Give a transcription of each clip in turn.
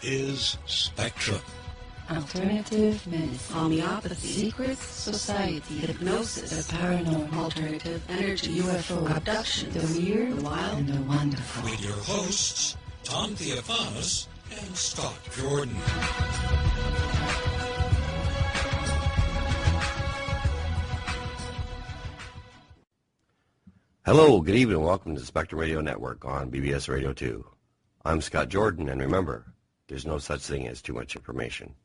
is Spectrum. Alternative medicine, homeopathy, secret society, hypnosis, the paranormal, alternative energy, UFO, abduction, the weird, the wild, and the wonderful. With your hosts, Tom Theophanis and Scott Jordan. Hello, good evening, welcome to the Spectrum Radio Network on BBS Radio 2. I'm Scott Jordan, and remember, there's no such thing as too much information.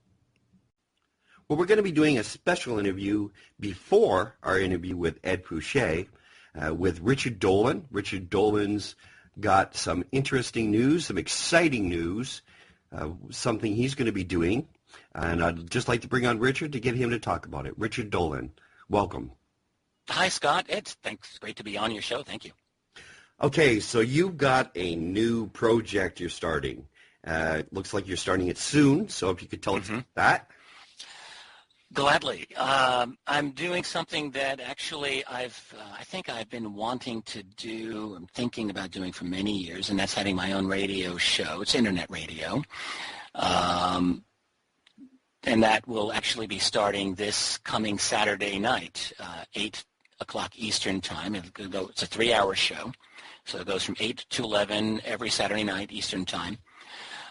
Well, we're going to be doing a special interview before our interview with Ed Fouché with Richard Dolan. Richard Dolan's got some interesting news, some exciting news, something he's going to be doing. And I'd just like to bring on Richard to get him to talk about it. Richard Dolan, welcome. Hi, Scott. It's great to be on your show. Thank you. Okay, so you've got a new project you're starting. It looks like you're starting it soon, so if you could tell us about that. Gladly. I'm doing something that actually I think I've been wanting to do, I'm thinking about doing for many years, and that's having my own radio show. It's internet radio. And that will actually be starting this coming Saturday night, 8 o'clock Eastern Time. It's a 3-hour show, so it goes from 8 to 11 every Saturday night Eastern Time.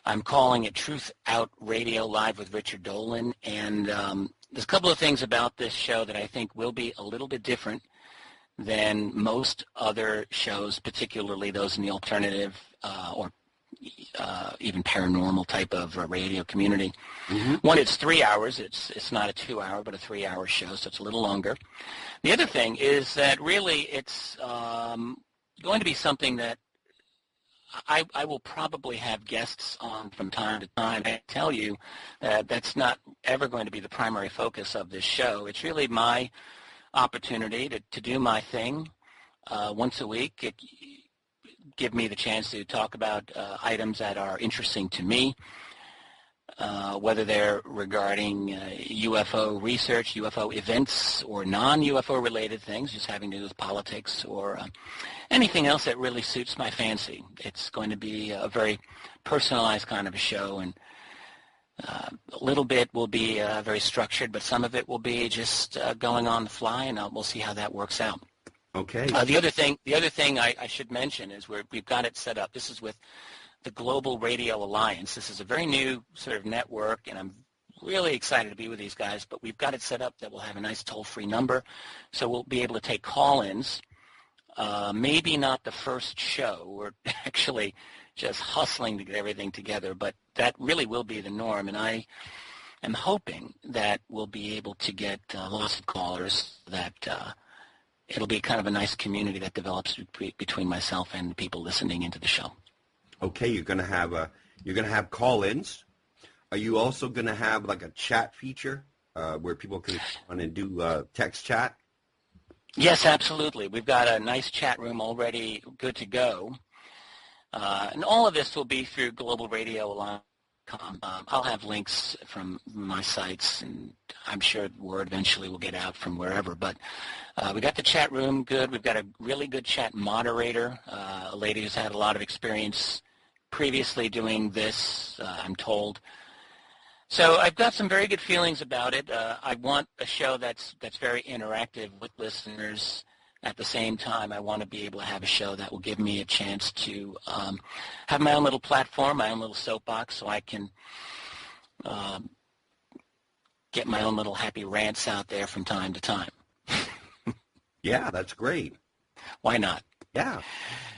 I'm calling it Truth Out Radio Live with Richard Dolan, and there's a couple of things about this show that I think will be a little bit different than most other shows, particularly those in the alternative or even paranormal type of radio community. One, it's 3 hours. It's not a 2-hour, but a 3-hour show, so it's a little longer. The other thing is that really it's going to be something that I will probably have guests on from time to time. I tell you that that's not ever going to be the primary focus of this show. It's really my opportunity to do my thing once a week. Give me the chance to talk about items that are interesting to me, whether they're regarding UFO research, UFO events, or non-UFO related things, just having to do with politics or anything else that really suits my fancy. It's going to be a very personalized kind of a show, and a little bit will be very structured, but some of it will be just going on the fly, and we'll see how that works out. Okay. The other thing I should mention is we've got it set up. This is with the Global Radio Alliance. This is a very new sort of network, and I'm really excited to be with these guys, but we've got it set up that we'll have a nice toll-free number, so we'll be able to take call-ins. Maybe not the first show. We're actually just hustling to get everything together, but that really will be the norm, and I am hoping that we'll be able to get lots of callers, that it'll be kind of a nice community that develops between myself and the people listening into the show. Okay, you're going to have call-ins. Are you also going to have like a chat feature where people can come on and do text chat? Yes, absolutely. We've got a nice chat room already good to go. And all of this will be through Global Radio Alliance. I'll have links from my sites, and I'm sure the word eventually will get out from wherever. But we got the chat room good. We've got a really good chat moderator, a lady who's had a lot of experience previously doing this, I'm told. So I've got some very good feelings about it. I want a show that's very interactive with listeners. At the same time, I want to be able to have a show that will give me a chance to have my own little platform, my own little soapbox, so I can get my own little happy rants out there from time to time. Yeah, that's great. Why not? Yeah,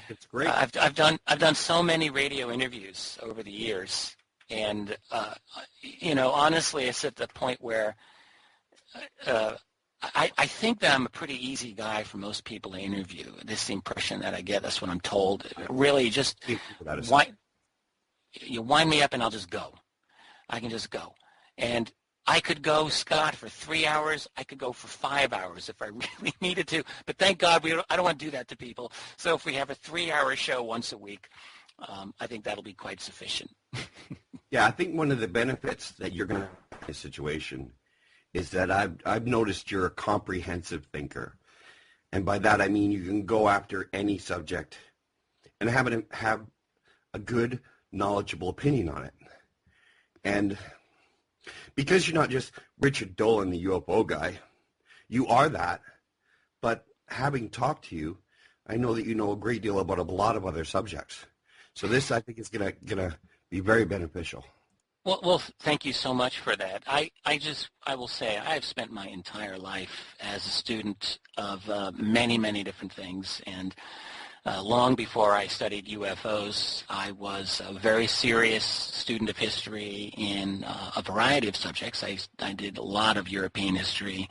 it's great. I've done so many radio interviews over the years, and honestly, it's at the point where I think that I'm a pretty easy guy for most people to interview. This is the impression that I get. That's what I'm told. Really, just you wind me up and I'll just go. I can just go. And I could go, Scott, for 3 hours. I could go for 5 hours if I really needed to. But thank God I don't want to do that to people. So if we have a 3-hour show once a week, I think that'll be quite sufficient. Yeah, I think one of the benefits that you're going to have in this situation is that I've noticed you're a comprehensive thinker. And by that I mean you can go after any subject and have a good, knowledgeable opinion on it. And because you're not just Richard Dolan, the UFO guy, you are that. But having talked to you, I know that you know a great deal about a lot of other subjects. So this, I think, is gonna be very beneficial. Well, thank you so much for that. I will say I've spent my entire life as a student of many, many different things, and long before I studied UFOs, I was a very serious student of history in a variety of subjects. I did a lot of European history,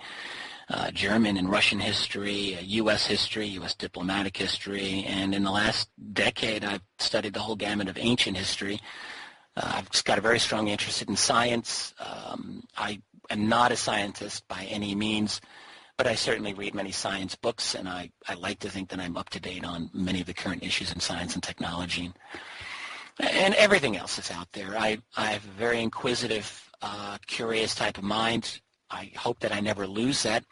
German and Russian history, U.S. history, U.S. diplomatic history, and in the last decade I've studied the whole gamut of ancient history. I've just got a very strong interest in science. I am not a scientist by any means, but I certainly read many science books, and I like to think that I'm up to date on many of the current issues in science and technology and everything else that's out there. I have a very inquisitive, curious type of mind. I hope that I never lose that.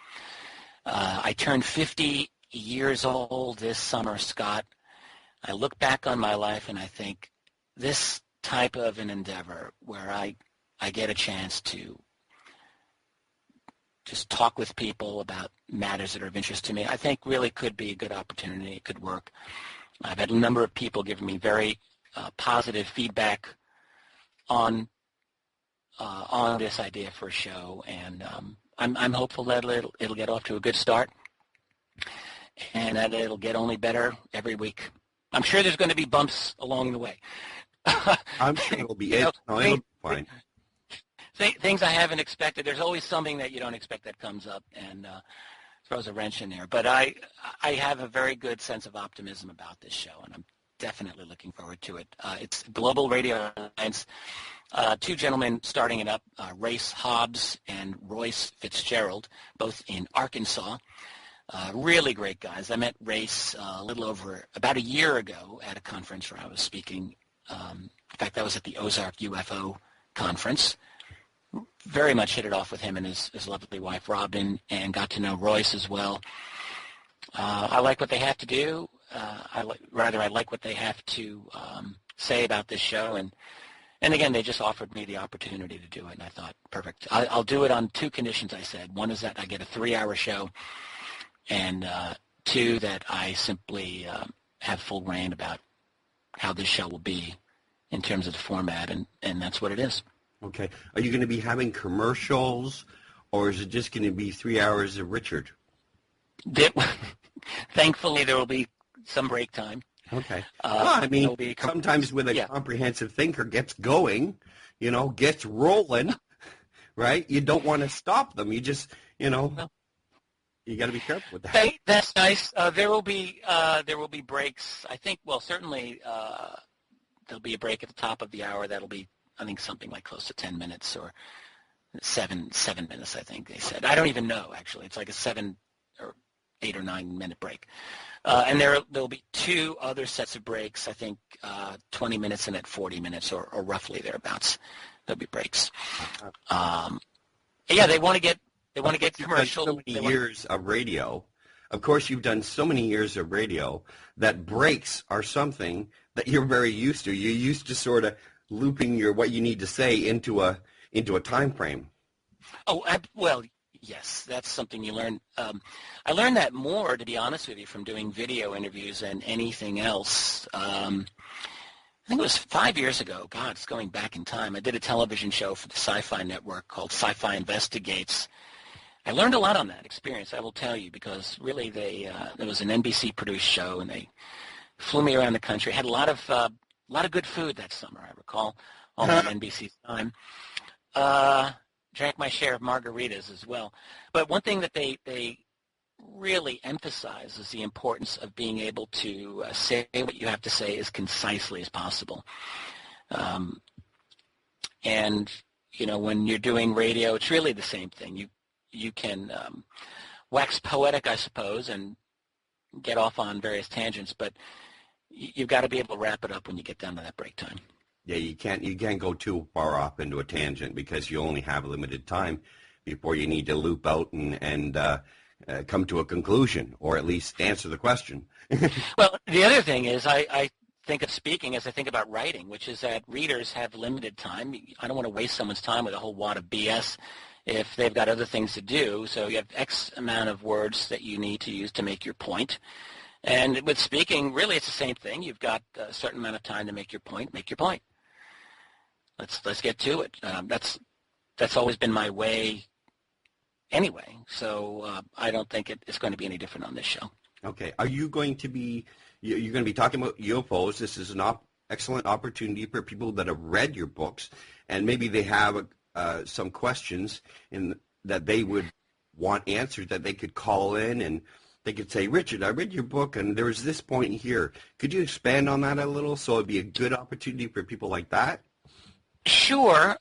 I turned 50 years old this summer, Scott. I look back on my life and I think this type of an endeavor where I get a chance to just talk with people about matters that are of interest to me, I think really could be a good opportunity. It could work. I've had a number of people giving me very positive feedback on this idea for a show, and I'm hopeful that it'll get off to a good start, and that it'll get only better every week. I'm sure there's going to be bumps along the way. I'm sure it'll be it'll be fine. Things I haven't expected. There's always something that you don't expect that comes up and throws a wrench in there. But I have a very good sense of optimism about this show, and I'm definitely looking forward to it. It's Global Radio Alliance. Two gentlemen starting it up, Race Hobbs and Royce Fitzgerald, both in Arkansas. Really great guys. I met Race a little over about a year ago at a conference where I was speaking. In fact, that was at the Ozark UFO conference. Very much hit it off with him and his lovely wife, Robin, and got to know Royce as well. I like what they have to do. I like what they have to say about this show. And again, they just offered me the opportunity to do it, and I thought, perfect. I'll do it on two conditions, I said. One is that I get a 3-hour show, and two, that I simply have full reign about how this show will be in terms of the format, and that's what it is. Okay. Are you going to be having commercials, or is it just going to be 3 hours of Richard? Thankfully, there will be some break time. Okay. I mean, sometimes when a comprehensive thinker gets going, gets rolling, right, you don't want to stop them. You just, you got to be careful with that. That's nice. There will be breaks. I think, certainly there'll be a break at the top of the hour. That'll be, I think, something like close to 10 minutes or seven minutes, I think they said. I don't even know, actually. It's like a 7 or 8 or 9 minute break. And there'll be two other sets of breaks, I think 20 minutes and at 40 minutes or roughly thereabouts. There'll be breaks. They want to get commercial. So many years of radio. Of course, you've done so many years of radio that breaks are something that you're very used to. You're used to sort of looping what you need to say into a time frame. Oh, well, yes, that's something you learn. I learned that more, to be honest with you, from doing video interviews than anything else. I think it was 5 years ago. God, it's going back in time. I did a television show for the Sci-Fi Network called Sci-Fi Investigates. I learned a lot on that experience, I will tell you, because really there was an NBC-produced show, and they flew me around the country. Had a lot of good food that summer, I recall, all on NBC's time. Drank my share of margaritas as well. But one thing that they really emphasize is the importance of being able to say what you have to say as concisely as possible. And, when you're doing radio, it's really the same thing. You can wax poetic, I suppose, and get off on various tangents, but you've got to be able to wrap it up when you get down to that break time. Yeah, you can't go too far off into a tangent because you only have limited time before you need to loop out and come to a conclusion, or at least answer the question. Well, the other thing is I think of speaking as I think about writing, which is that readers have limited time. I don't want to waste someone's time with a whole wad of BS if they've got other things to do. So you have X amount of words that you need to use to make your point. And with speaking, really it's the same thing. You've got a certain amount of time to make your point. Make your point. Let's get to it. That's always been my way anyway. So I don't think it's going to be any different on this show. Okay. Are you going to be, you're going to be talking about UFOs. This is an excellent opportunity for people that have read your books, and maybe they have some questions that they would want answered, that they could call in and they could say, Richard, I read your book and there was this point here. Could you expand on that a little so it'd be a good opportunity for people like that? Sure.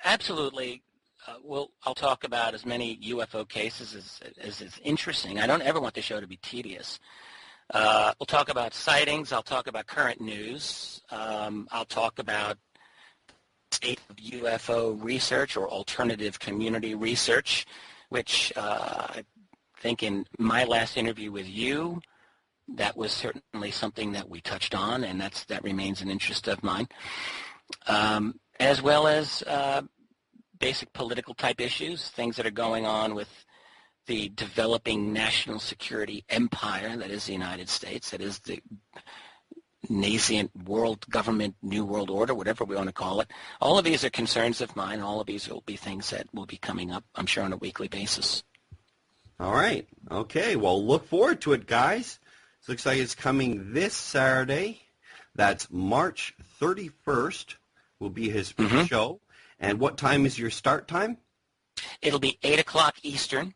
Absolutely. I'll talk about as many UFO cases as is interesting. I don't ever want the show to be tedious. We'll talk about sightings. I'll talk about current news. I'll talk about state of UFO research or alternative community research, which I think in my last interview with you, that was certainly something that we touched on, and that remains an interest of mine, as well as basic political type issues, things that are going on with the developing national security empire that is the United States, that is the nascent world government, new world order, whatever we want to call it. All of these are concerns of mine. All of these will be things that will be coming up, I'm sure, on a weekly basis. All right. Okay. Well, look forward to it, guys. It looks like it's coming this Saturday. That's March 31st will be his first show. And what time is your start time? It'll be 8 o'clock Eastern,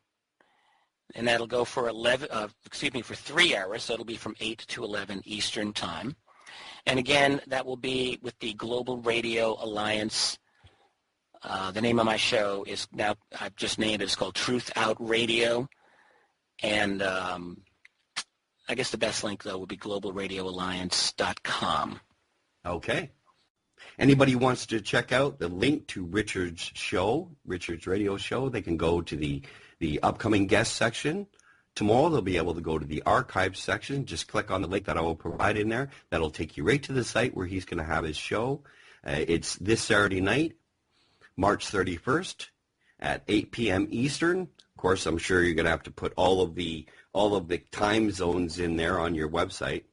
and that'll go for 3 hours. So it'll be from 8 to 11 Eastern time. And again, that will be with the Global Radio Alliance. The name of my show is now, I've just named it, it's called Truth Out Radio. And I guess the best link, though, would be globalradioalliance.com. Okay. Anybody who wants to check out the link to Richard's show, Richard's radio show, they can go to the upcoming guest section. Tomorrow they'll be able to go to the archives section. Just click on the link that I will provide in there. That'll take you right to the site where he's going to have his show. It's this Saturday night, March 31st at 8 p.m. Eastern. Of course, I'm sure you're going to have to put all of the time zones in there on your website.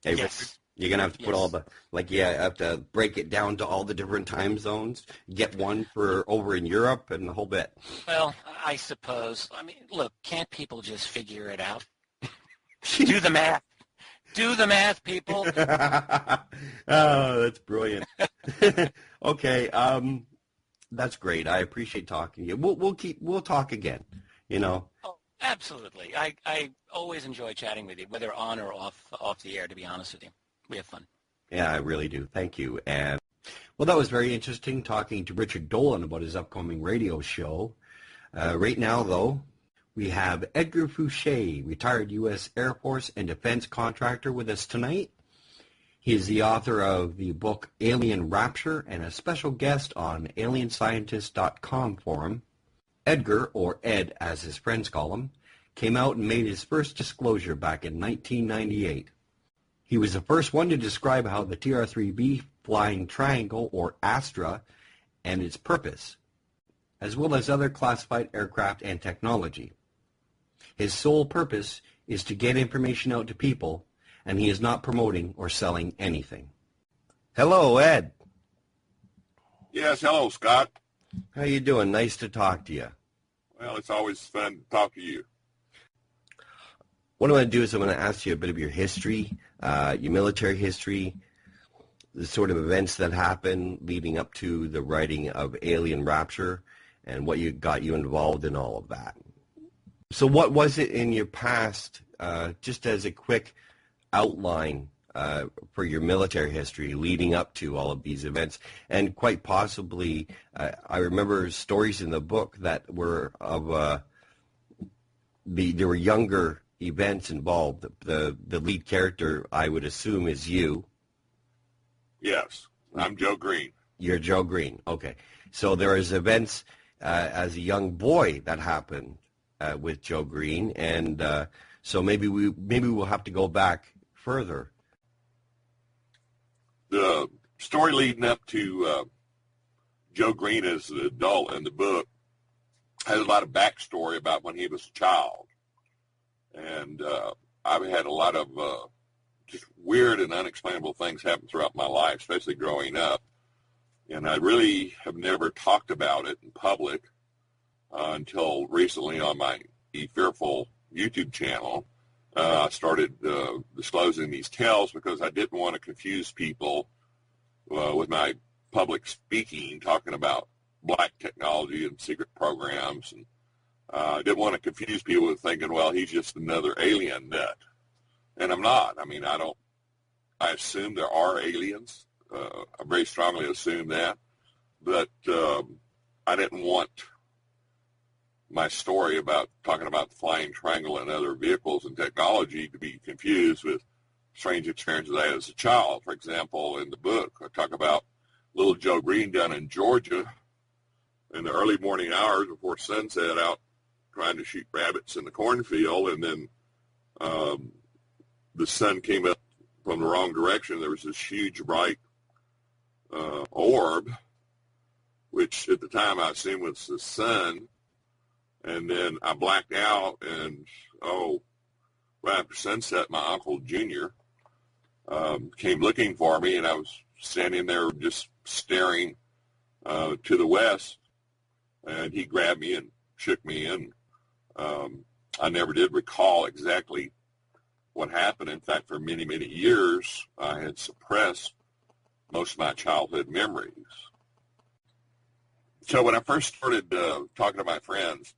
Hey, yes. Richard, you're going to have to put all the, you have to break it down to all the different time zones, get one for over in Europe and the whole bit. Well, I suppose. I mean, look, can't people just figure it out? Do the math. Do the math, people. Oh, that's brilliant. Okay, that's great. I appreciate talking to you. We'll talk again, you know. Oh, absolutely. I always enjoy chatting with you, whether on or off the air, to be honest with you. We have fun. Yeah, I really do. Thank you. And well, that was very interesting talking to Richard Dolan about his upcoming radio show. Right now, though, we have Edgar Fouché, retired U.S. Air Force and defense contractor, with us tonight. He is the author of the book Alien Rapture and a special guest on alienscientist.com forum. Edgar, or Ed as his friends call him, came out and made his first disclosure back in 1998. He was the first one to describe how the TR-3B flying triangle, or Astra, and its purpose, as well as other classified aircraft and technology. His sole purpose is to get information out to people, and he is not promoting or selling anything. Hello, Ed. Yes, hello, Scott. How you doing? Nice to talk to you. Well, it's always fun to talk to you. What I'm going to do is I'm going to ask you a bit of your history, your military history, the sort of events that happened leading up to the writing of Alien Rapture, and what got you involved in all of that. So what was it in your past, just as a quick outline for your military history leading up to all of these events? And quite possibly, I remember stories in the book that were of there were younger events involved. The lead character, I would assume, is you. Yes, I'm Joe Green. You're Joe Green. Okay. So there is events as a young boy that happened with Joe Green, and so maybe we'll have to go back further. the story leading up to Joe Green as an adult in the book has a lot of backstory about when he was a child. And I've had a lot of just weird and unexplainable things happen throughout my life, especially growing up. And I really have never talked about it in public until recently on my Be Fearful YouTube channel. I started disclosing these tales because I didn't want to confuse people with my public speaking, talking about black technology and secret programs. And I didn't want to confuse people with thinking, well, he's just another alien nut. And I'm not. I mean, I assume there are aliens. I very strongly assume that. But I didn't want my story about talking about the flying triangle and other vehicles and technology to be confused with strange experiences I had as a child. For example, in the book, I talk about little Joe Green down in Georgia in the early morning hours before sunset out trying to shoot rabbits in the cornfield, and then the sun came up from the wrong direction. There was this huge bright orb, which at the time I assumed was the sun. And then I blacked out, and, right after sunset, my Uncle Junior came looking for me, and I was standing there just staring to the west, and he grabbed me and shook me, and I never did recall exactly what happened. In fact, for many, many years, I had suppressed most of my childhood memories. So when I first started talking to my friends,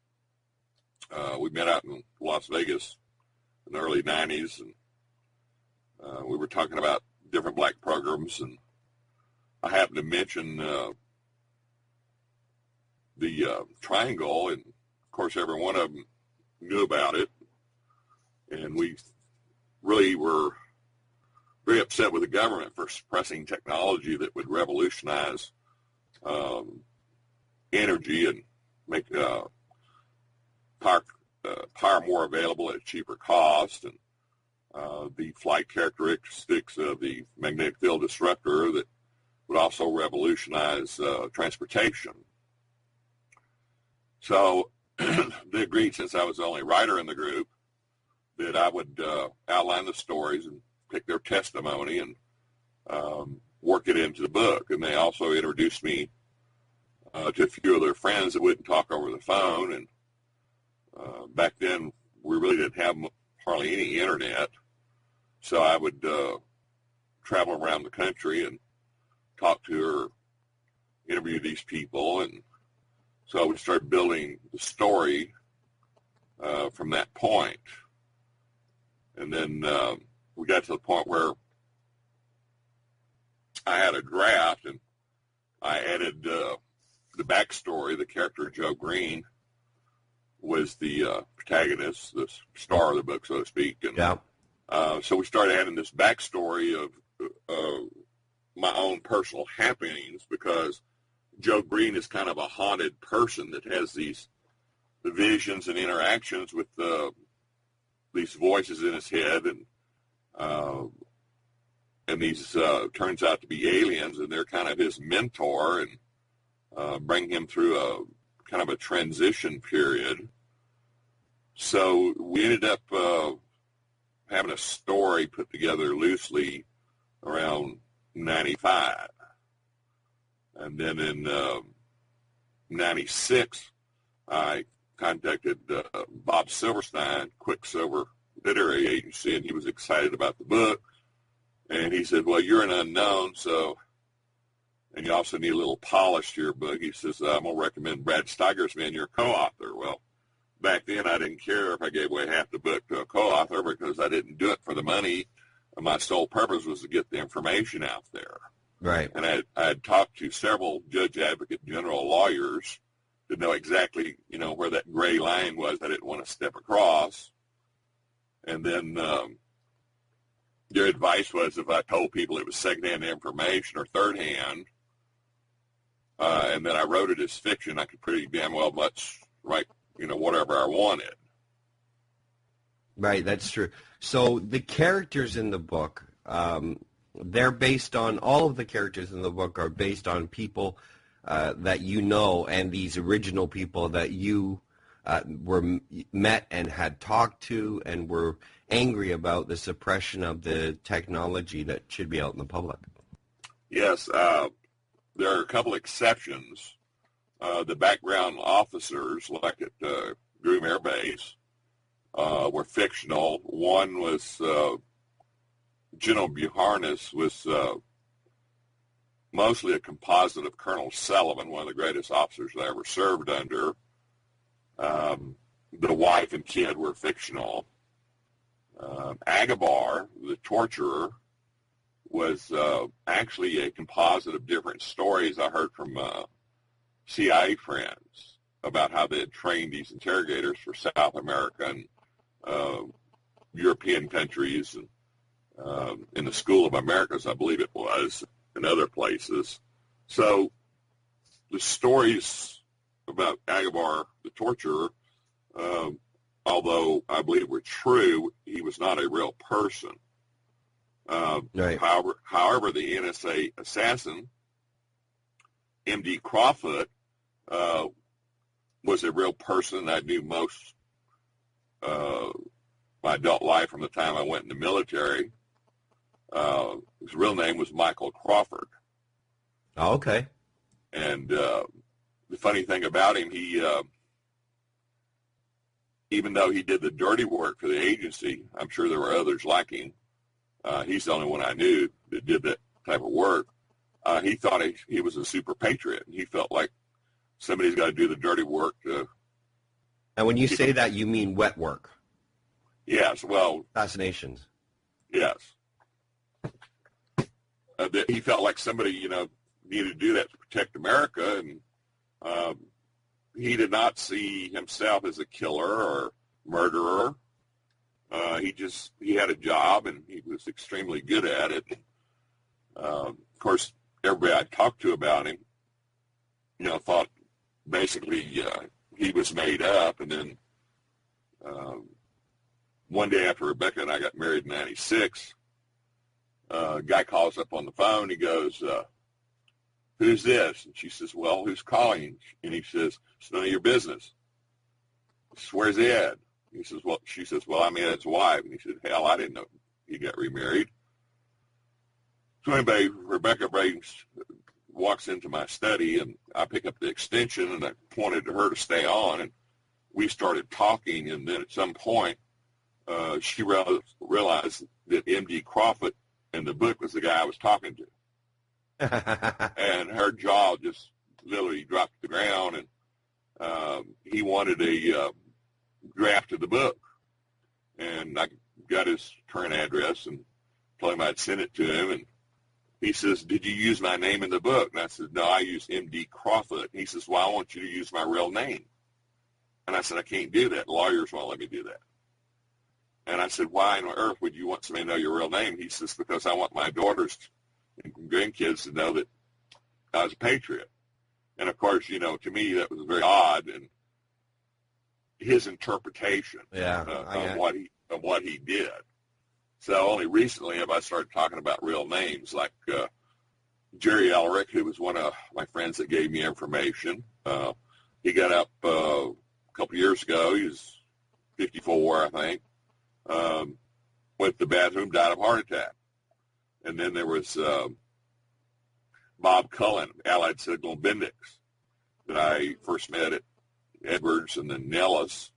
we met out in Las Vegas in the early 90s, and we were talking about different black programs, and I happened to mention the triangle, and of course every one of them knew about it, and we really were very upset with the government for suppressing technology that would revolutionize energy and make power more available at a cheaper cost, and the flight characteristics of the magnetic field disruptor that would also revolutionize transportation. So they agreed, since I was the only writer in the group, that I would outline the stories and pick their testimony and work it into the book. And they also introduced me to a few of their friends that wouldn't talk over the phone. And back then, we really didn't have hardly any internet. So I would travel around the country and talk to or interview these people. And so we started building the story from that point. And then we got to the point where I had a draft, and I added the backstory. The character Joe Green was the protagonist, the star of the book, so to speak. And yeah. So we started adding this backstory of my own personal happenings, because Joe Green is kind of a haunted person that has these visions and interactions with these voices in his head, and these turns out to be aliens, and they're kind of his mentor and bring him through a kind of a transition period. So we ended up having a story put together loosely around 95. And then in 96, I contacted Bob Silverstein, Quicksilver Literary Agency, and he was excited about the book. And he said, well, you're an unknown, and you also need a little polish to your book. He says, I'm going to recommend Brad Steigersman, your co-author. Well, back then I didn't care if I gave away half the book to a co-author, because I didn't do it for the money. My sole purpose was to get the information out there. Right. And I had talked to several judge, advocate, general lawyers to know exactly, where that gray line was I didn't want to step across. And then their advice was, if I told people it was secondhand information or third-hand, and then I wrote it as fiction, I could pretty damn well write, whatever I wanted. Right, that's true. So the characters in the book, they're based on, all of the characters in the book are based on people that you know, and these original people that you met and had talked to and were angry about the suppression of the technology that should be out in the public. Yes, there are a couple exceptions. The background officers, like at Groom Air Base, were fictional. One was General Buharnas, was mostly a composite of Colonel Sullivan, one of the greatest officers I ever served under. The wife and kid were fictional. Agabar, the torturer, was actually a composite of different stories I heard from CIA friends about how they had trained these interrogators for South America and European countries, and in the School of Americas, I believe it was, and other places. So the stories about Agabar, the torturer, although I believe were true, he was not a real person. Right. However, the NSA assassin, M.D. Crawford, was a real person. I knew most my adult life from the time I went in the military. His real name was Michael Crawford. Oh, okay. And the funny thing about him, he even though he did the dirty work for the agency, I'm sure there were others like him. He's the only one I knew that did that type of work. He thought he was a super patriot, and he felt like somebody's got to do the dirty work. And when you say that, you mean wet work? Yes, well... Assassinations. Yes. That he felt like somebody, needed to do that to protect America, and he did not see himself as a killer or murderer. He had a job, and he was extremely good at it. Of course, everybody I talked to about him, thought basically he was made up. And then one day after Rebecca and I got married in 96, a guy calls up on the phone. He goes, "Who's this?" And she says, "Well, who's calling?" And he says, "It's none of your business." She says, "Where's Ed?" He says, "Well," she says, "Well, I'm Ed's wife." And he said, "Hell, I didn't know he got remarried." So anyway, Rebecca Brains walks into my study, and I pick up the extension, and I pointed to her to stay on, and we started talking. And then at some point, she realized that M.D. Crawford in the book was the guy I was talking to. And her jaw just literally dropped to the ground, and he wanted a draft of the book. And I got his current address and told him I'd send it to him. And he says, "Did you use my name in the book?" And I said, "No, I used M.D. Crawford." And he says, "Well, I want you to use my real name." And I said, "I can't do that. Lawyers won't let me do that." And I said, "Why on earth would you want somebody to know your real name?" He says, "Because I want my daughters and grandkids to know that I was a patriot." And of course, to me, that was very odd, and his interpretation of what he did. So only recently have I started talking about real names, like Jerry Elric, who was one of my friends that gave me information. He got up a couple years ago. He was 54, I think. Went to the bathroom, died of a heart attack. And then there was Bob Cullen, Allied Signal Bendix, that I first met at Edwards and then Nellis.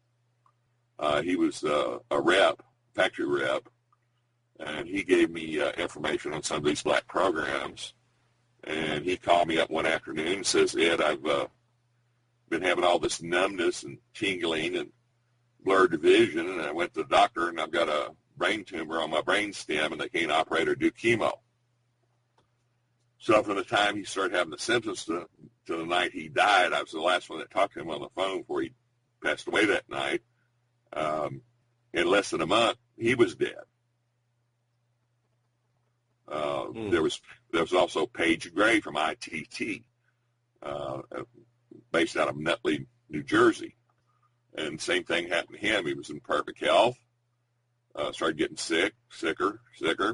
He was a rep, factory rep, and he gave me information on some of these black programs. And he called me up one afternoon and says, "Ed, I've been having all this numbness and tingling and blurred vision, and I went to the doctor, and I've got a brain tumor on my brain stem, and they can't operate or do chemo." So from the time he started having the symptoms to the night he died, I was the last one that talked to him on the phone before he passed away that night. In less than a month, he was dead. There was also Paige Gray from ITT, based out of Nutley, New Jersey. And same thing happened to him. He was in perfect health. Started getting sicker,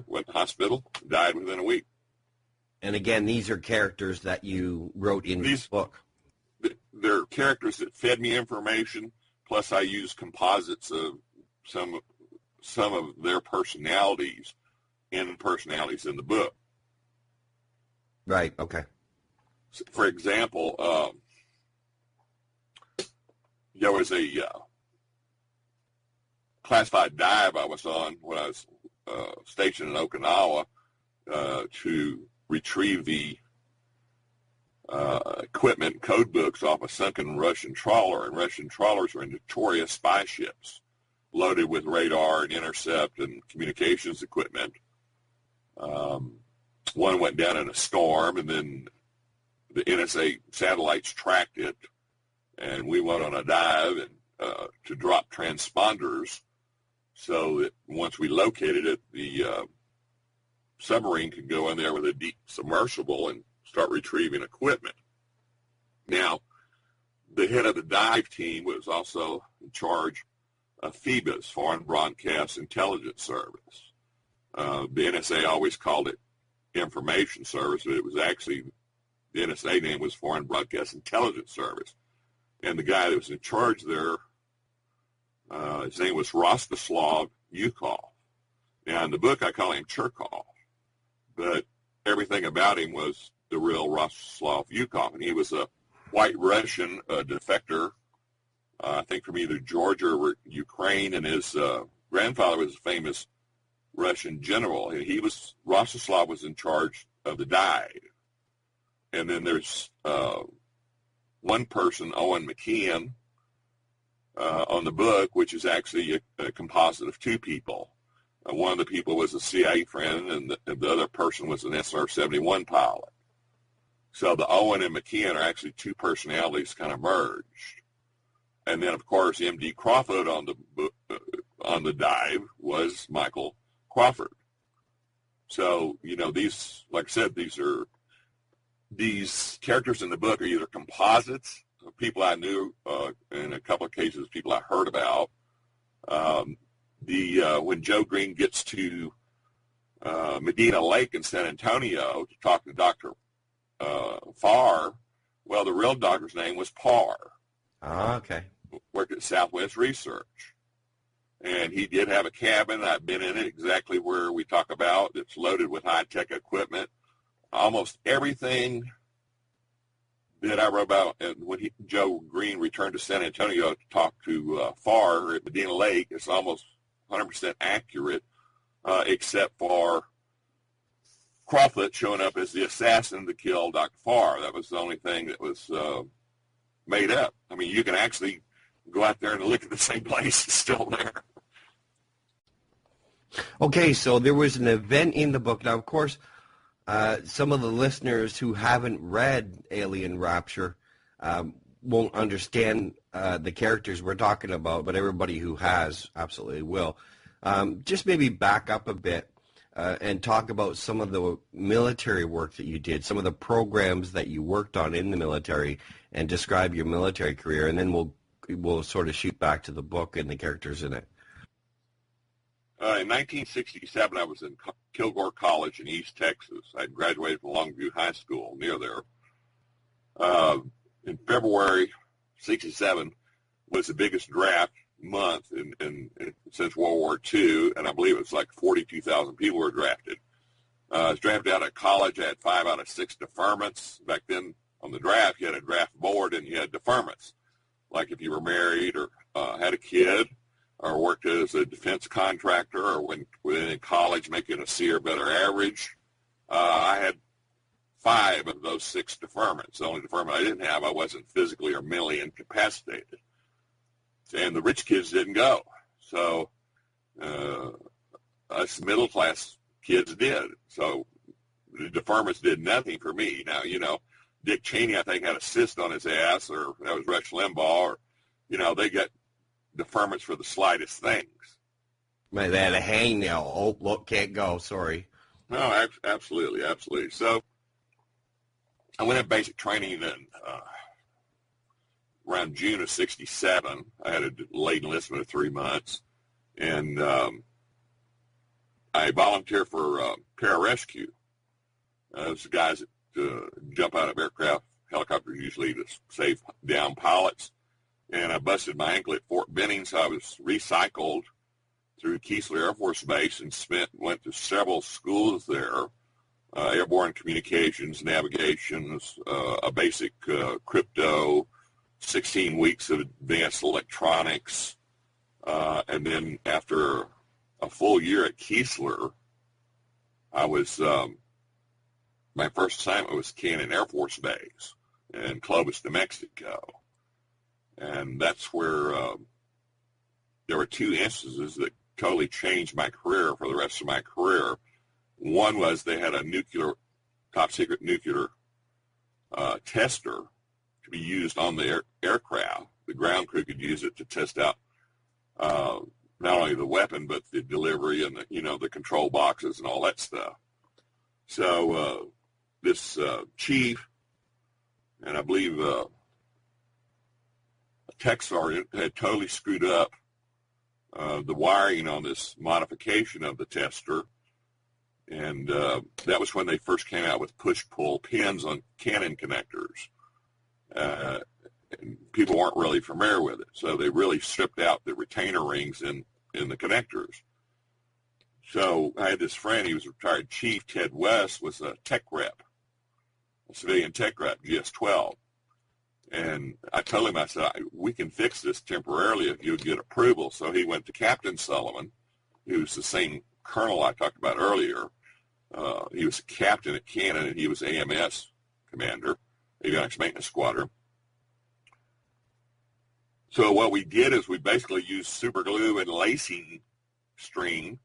went to the hospital, died within a week. And again, these are characters that you wrote in this book. They're characters that fed me information, plus I used composites of some of their personalities in the book. Right, okay. So, for example, there was a classified dive I was on when I was stationed in Okinawa to retrieve the equipment code books off a sunken Russian trawler, and Russian trawlers were notorious spy ships loaded with radar and intercept and communications equipment. One went down in a storm, and then the NSA satellites tracked it, and we went on a dive and to drop transponders so that once we located it, the submarine could go in there with a deep submersible and start retrieving equipment. Now, the head of the dive team was also in charge of FIBA's, Foreign Broadcast Intelligence Service. The NSA always called it Information Service, but it was actually, the NSA name was Foreign Broadcast Intelligence Service. And the guy that was in charge there, his name was Rostislav Yukov. Now, in the book, I call him Cherkov, but everything about him was the real Rostislav Yukov, and he was a white Russian defector, I think from either Georgia or Ukraine, and his grandfather was a famous Russian general. And Rostislav was in charge of the dive. And then there's one person, Owen McKeon, on the book, which is actually a composite of two people. One of the people was a CIA friend, and the other person was an SR-71 pilot. So the Owen and McKeon are actually two personalities kind of merged. And then, of course, M.D. Crawford on the dive was Michael Crawford. So, these, like I said, these characters in the book are either composites of people I knew, in a couple of cases, people I heard about. When Joe Green gets to Medina Lake in San Antonio to talk to Dr. Farr, well, the real doctor's name was Parr. Oh, okay. Worked at Southwest Research. And he did have a cabin. I've been in it exactly where we talk about. It's loaded with high-tech equipment. Almost everything that I wrote about, and when Joe Green returned to San Antonio to talk to Farr at Medina Lake, it's almost 100% accurate, except for Crawford showing up as the assassin to kill Dr. Farr. That was the only thing that was made up. I mean, you can actually go out there and look at the same place. It's still there. Okay, so there was an event in the book. Now, of course, some of the listeners who haven't read Alien Rapture won't understand the characters we're talking about, but everybody who has absolutely will. Just maybe back up a bit and talk about some of the military work that you did, some of the programs that you worked on in the military, and describe your military career, and then we'll sort of shoot back to the book and the characters in it. In 1967, I was in Kilgore College in East Texas. I graduated from Longview High School near there. In February 67 was the biggest draft month since World War II, and I believe it was like 42,000 people were drafted. I was drafted out of college. I had 5 out of 6 deferments. Back then on the draft, you had a draft board and you had deferments. Like if you were married or had a kid or worked as a defense contractor or when in college making a C or better average. I had 5 of those 6 deferments. The only deferment I didn't have, I wasn't physically or mentally incapacitated. And the rich kids didn't go. So us middle-class kids did. So the deferments did nothing for me. Now, Dick Cheney, I think, had a cyst on his ass, or that was Rush Limbaugh, or, they got deferments for the slightest things. Man, they had a hangnail. Oh, look, can't go. Sorry. No, absolutely. So I went in basic training in around June of 67. I had a late enlistment of 3 months. And I volunteered for Pararescue. Those guys that jump out of aircraft, helicopters usually to save down pilots. And I busted my ankle at Fort Benning, so I was recycled through Keesler Air Force Base and went to several schools there, airborne communications, navigations, a basic crypto, 16 weeks of advanced electronics, and then after a full year at Keesler, I was, my first assignment was Cannon Air Force Base in Clovis, New Mexico. And that's where there were two instances that totally changed my career for the rest of my career. One was they had a top secret nuclear tester to be used on the aircraft. The ground crew could use it to test out not only the weapon, but the delivery and the control boxes and all that stuff. So this chief, and I believe a tech sergeant, had totally screwed up the wiring on this modification of the tester. And that was when they first came out with push-pull pins on cannon connectors. And people weren't really familiar with it. So they really stripped out the retainer rings in the connectors. So I had this friend, he was a retired chief, Ted West, was a tech rep, a civilian tech rep, GS-12. And I told him, I said, we can fix this temporarily if you get approval. So he went to Captain Sullivan, who's the same colonel I talked about earlier. He was a captain at Cannon, and he was AMS commander, Avionics Maintenance Squadron. So what we did is we basically used super glue and lacing string.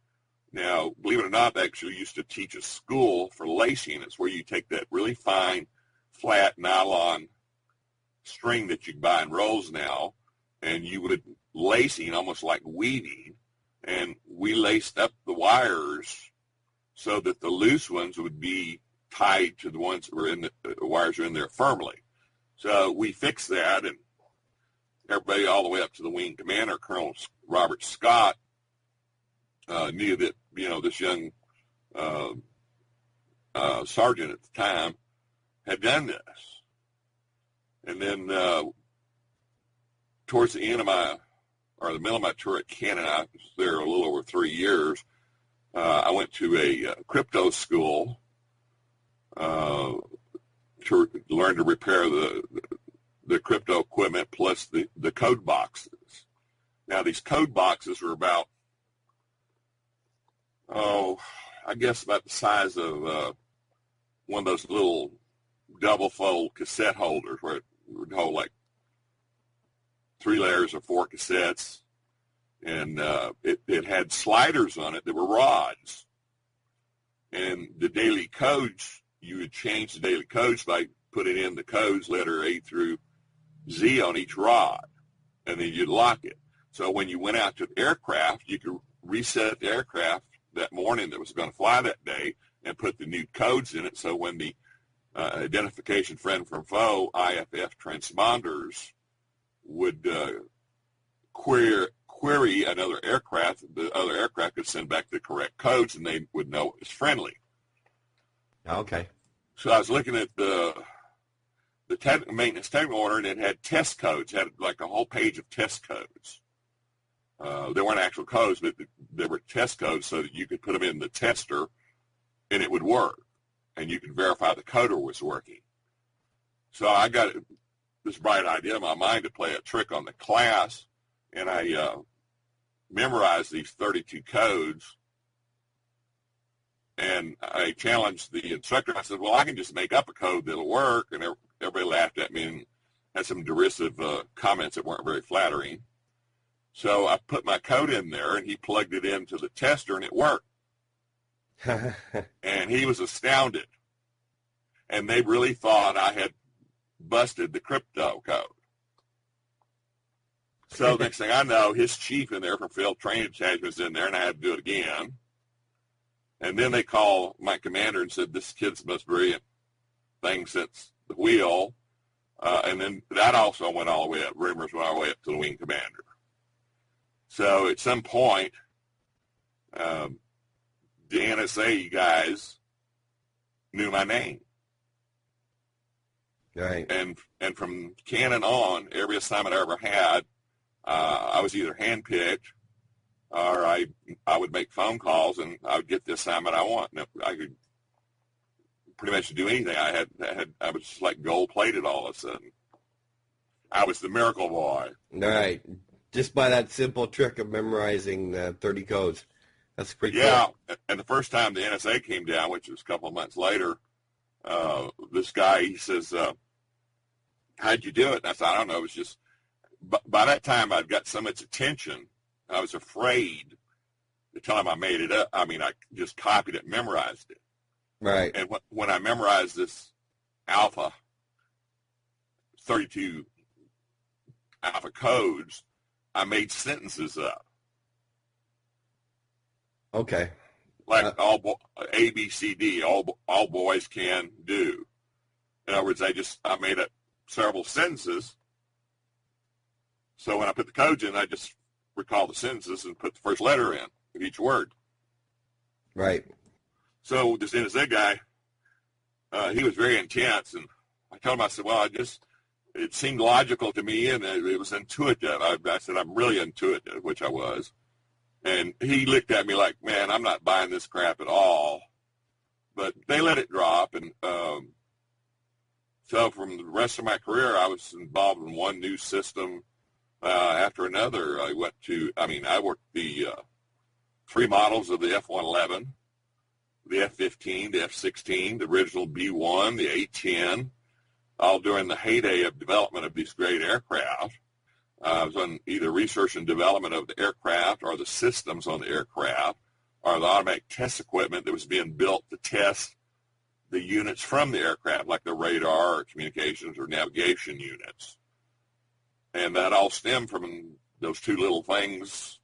Now, believe it or not, they actually used to teach a school for lacing. It's where you take that really fine, flat nylon string that you can buy in rolls now, and you would lacing almost like weaving, and we laced up the wires so that the loose ones would be tied to the ones that were in the wires are in there firmly. So we fixed that, and everybody all the way up to the wing commander, Colonel Robert Scott, knew that, this young sergeant at the time had done this. And then towards the end of the middle of my tour at Cannon, I was there a little over 3 years. I went to a crypto school to learn to repair the crypto equipment plus the code boxes. Now, these code boxes are about, I guess about the size of one of those little double-fold cassette holders where it would hold like 3 layers of 4 cassettes. And it had sliders on it that were rods. And the daily codes, you would change the daily codes by putting in the codes, letter A through Z on each rod, and then you'd lock it. So when you went out to the aircraft, you could reset the aircraft that morning that was going to fly that day and put the new codes in it. So when the identification friend from foe, IFF transponders, would query another aircraft, the other aircraft could send back the correct codes, and they would know it was friendly. Okay. So I was looking at the maintenance technical order, and it had test codes. It had like a whole page of test codes. There weren't actual codes, but there were test codes so that you could put them in the tester, and it would work, and you could verify the coder was working. So I got this bright idea in my mind to play a trick on the class, and I memorized these 32 codes, and I challenged the instructor. I said, well, I can just make up a code that'll work, and everybody laughed at me and had some derisive comments that weren't very flattering. So I put my code in there, and he plugged it into the tester, and it worked. And he was astounded. And they really thought I had busted the crypto code. So next thing I know, his chief in there from Field Training Detachment was in there, and I had to do it again. And then they called my commander and said, this kid's the most brilliant thing since the wheel. And then that also went all the way up. Rumors went all the way up to the wing commander. So at some point, the NSA guys knew my name. Right. And from Canon on, every assignment I ever had, I was either handpicked or I would make phone calls and I would get the assignment I want. And I could pretty much do anything. I was just like gold plated all of a sudden. I was the miracle boy. Right. Just by that simple trick of memorizing 30 codes. That's pretty cool. Yeah. And the first time the NSA came down, which was a couple of months later, this guy, he says, how'd you do it? And I said, I don't know. It was just, by that time I'd got so much attention, I was afraid to tell him I made it up. I mean, I just copied it, memorized it. Right. And when I memorized this alpha, 32 alpha codes, I made sentences up. Okay. Like A, B, C, D, all boys can do. In other words, I made up several sentences. So when I put the codes in, I just recall the sentences and put the first letter in of each word. Right. So this NSA guy, he was very intense, and I told him, I said, well, it seemed logical to me, and it was intuitive. I said, I'm really intuitive, which I was. And he looked at me like, man, I'm not buying this crap at all. But they let it drop, and so from the rest of my career, I was involved in one new system after another. I worked the 3 models of the F-111, the F-15, the F-16, the original B-1, the A-10, all during the heyday of development of these great aircraft. I was on either research and development of the aircraft or the systems on the aircraft or the automatic test equipment that was being built to test the units from the aircraft, like the radar or communications or navigation units. And that all stemmed from those 2 little things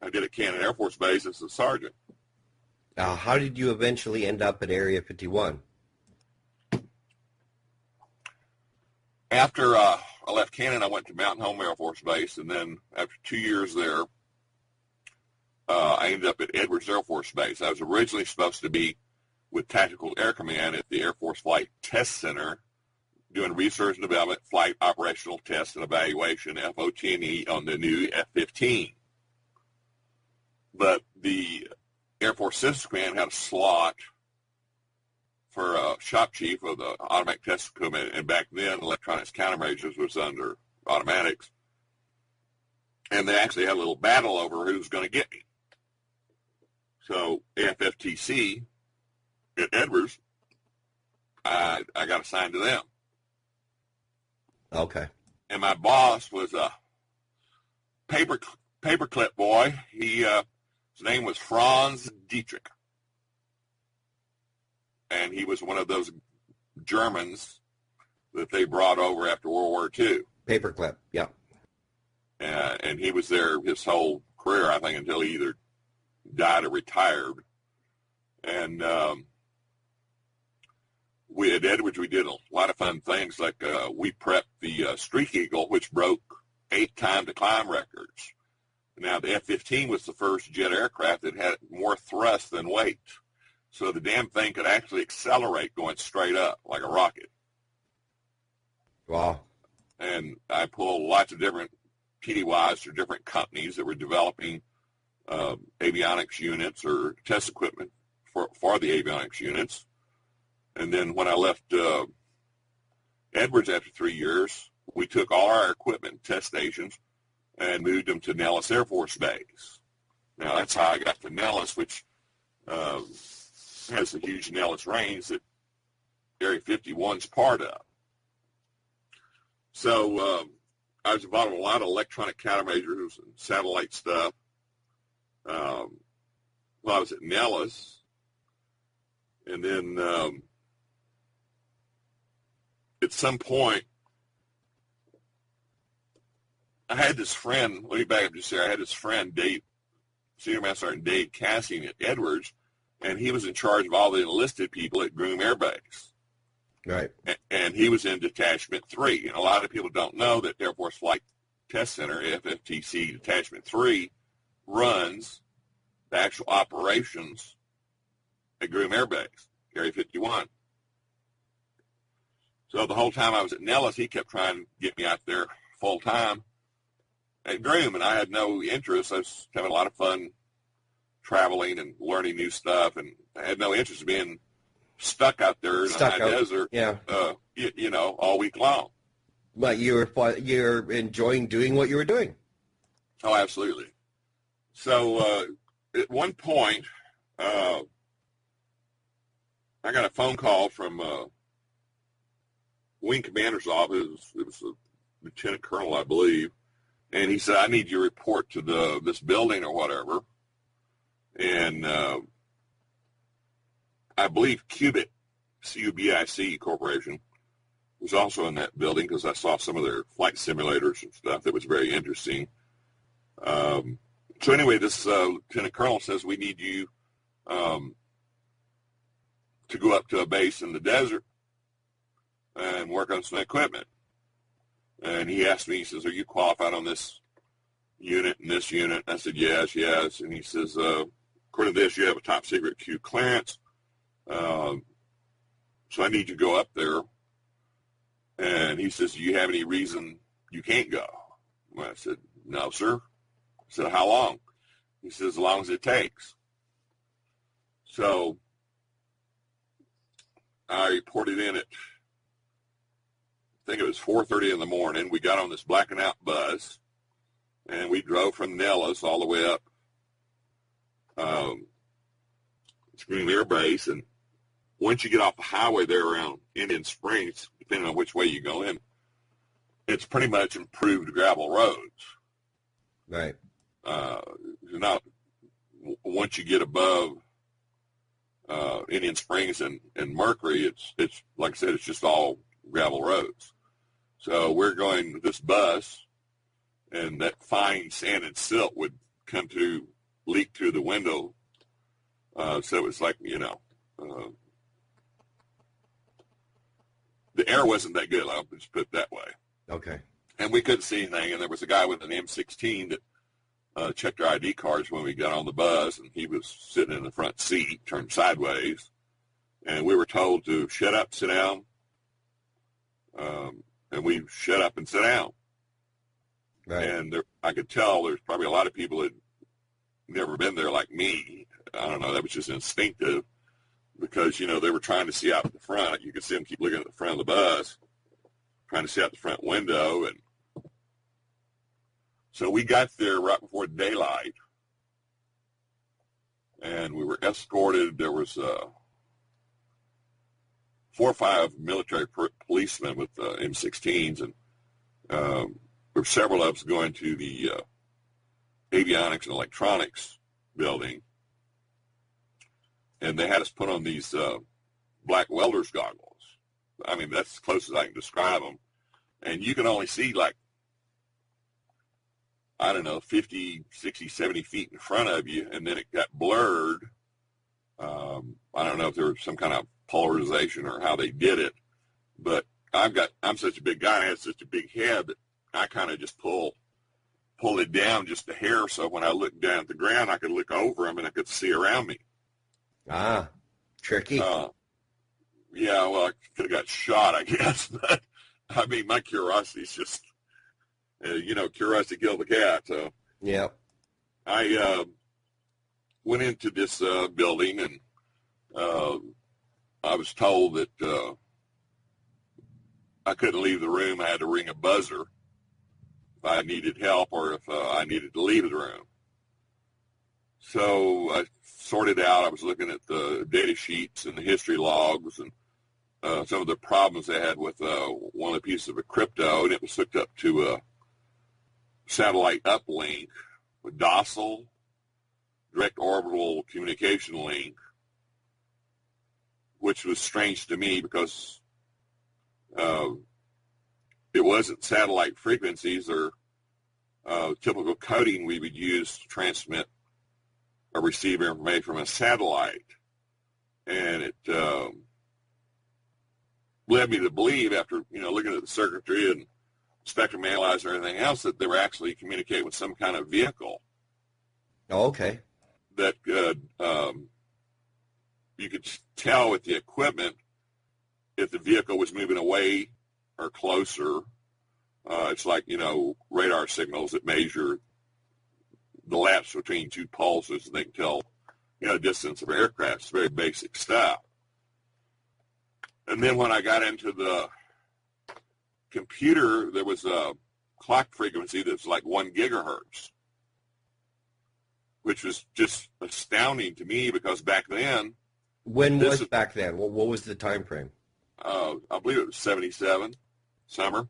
I did at Cannon Air Force Base as a sergeant. How did you eventually end up at Area 51? After I left Cannon, I went to Mountain Home Air Force Base, and then after 2 years there, I ended up at Edwards Air Force Base. I was originally supposed to be with Tactical Air Command at the Air Force Flight Test Center, doing research and development, flight operational test and evaluation, FOT&E, on the new F-15. But the Air Force Systems Command had a slot for a shop chief of the automatic test equipment, and back then electronics countermeasures was under automatics. And they actually had a little battle over who's going to get me. So AFFTC at Edwards, I got assigned to them. Okay. And my boss was a paperclip boy. His name was Franz Dietrich. And he was one of those Germans that they brought over after World War II. Paperclip, yeah. And he was there his whole career, I think, until he either died or retired. And we at Edwards, we did a lot of fun things, like we prepped the Streak Eagle, which broke 8 time to climb records. Now, the F-15 was the first jet aircraft that had more thrust than weight. So the damn thing could actually accelerate going straight up like a rocket. Wow. And I pulled lots of different PDYs for different companies that were developing avionics units or test equipment for the avionics units. And then when I left Edwards after 3 years, we took all our equipment test stations and moved them to Nellis Air Force Base. Now, that's how I got to Nellis, which has a huge Nellis range that Area 51's part of. So I was involved in a lot of electronic countermeasures and satellite stuff while I was at Nellis. And then at some point, I had this friend, let me back up just there, I had this friend, Dave, Senior Master Sergeant Dave Cassing at Edwards, and he was in charge of all the enlisted people at Groom Air Base. Right. And he was in Detachment 3. And a lot of people don't know that Air Force Flight Test Center, FFTC Detachment 3, runs the actual operations at Groom Air Base, Area 51. So the whole time I was at Nellis, he kept trying to get me out there full time at Groom, and I had no interest. I was having a lot of fun traveling and learning new stuff, and I had no interest in being stuck out there in the high desert, all week long. But you're enjoying doing what you were doing. Oh, absolutely. So at one point, I got a phone call from Wing Commander's office. It was a lieutenant colonel, I believe, and he said, "I need you to report to this building or whatever." And I believe Cubic, C-U-B-I-C Corporation, was also in that building because I saw some of their flight simulators and stuff that was very interesting. So anyway, this lieutenant colonel says, "We need you to go up to a base in the desert and work on some equipment." And he asked me, he says, "Are you qualified on this unit and this unit?" And I said, yes. And he says, "According to this, you have a top secret Q clearance. So I need you to go up there." And he says, "Do you have any reason you can't go?" Well, I said, "No, sir." I said, "How long?" He says, "As long as it takes." So I reported in at, I think it was 4:30 in the morning. We got on this blacking out bus, and we drove from Nellis all the way up Green Air Base. And once you get off the highway there around Indian Springs, depending on which way you go in, it's pretty much improved gravel roads. Right. Not once you get above Indian Springs and Mercury, it's like I said, it's just all gravel roads. So we're going with this bus, and that fine sand and silt would come to leak through the window. So it's like, the air wasn't that good, I'll just put it that way. Okay. And we couldn't see anything, and there was a guy with an M16 that checked our ID cards when we got on the bus, and he was sitting in the front seat, turned sideways, and we were told to shut up, sit down, and we shut up and sit down. Right. And I could tell there's probably a lot of people that never been there like me. I don't know, that was just instinctive because, they were trying to see out the front. You could see them keep looking at the front of the bus, trying to see out the front window. And so we got there right before daylight, and we were escorted. There was 4 or 5 military policemen with M16s, and there were several of us going to the avionics and electronics building, and they had us put on these black welder's goggles. I mean, that's as close as I can describe them. And you can only see 50, 60, 70 feet in front of you, and then it got blurred. I don't know if there was some kind of polarization or how they did it, but I'm such a big guy, and I had such a big head that I kind of just pull it down just a hair, so when I looked down at the ground, I could look over them and I could see around me. Ah, tricky. Yeah, well, I could have got shot, I guess, but I mean, my curiosity is just, curiosity killed the cat. So yeah, I went into this building, and I was told that I couldn't leave the room. I had to ring a buzzer if I needed help or if I needed to leave the room. So I sorted out. I was looking at the data sheets and the history logs and some of the problems they had with one of the pieces of a crypto, and it was hooked up to a satellite uplink with docile, direct orbital communication link, which was strange to me because it wasn't satellite frequencies or typical coding we would use to transmit or receive information from a satellite. And it led me to believe, after looking at the circuitry and spectrum analyzer and everything else, that they were actually communicating with some kind of vehicle. Oh, okay. That could you could tell with the equipment if the vehicle was moving away or closer. It's like, radar signals that measure the lapse between two pulses, and they can tell, distance of aircraft. It's very basic stuff. And then when I got into the computer, there was a clock frequency that's like 1 gigahertz, which was just astounding to me because back then. When was back then? What was the time frame? I believe it was 77, summer.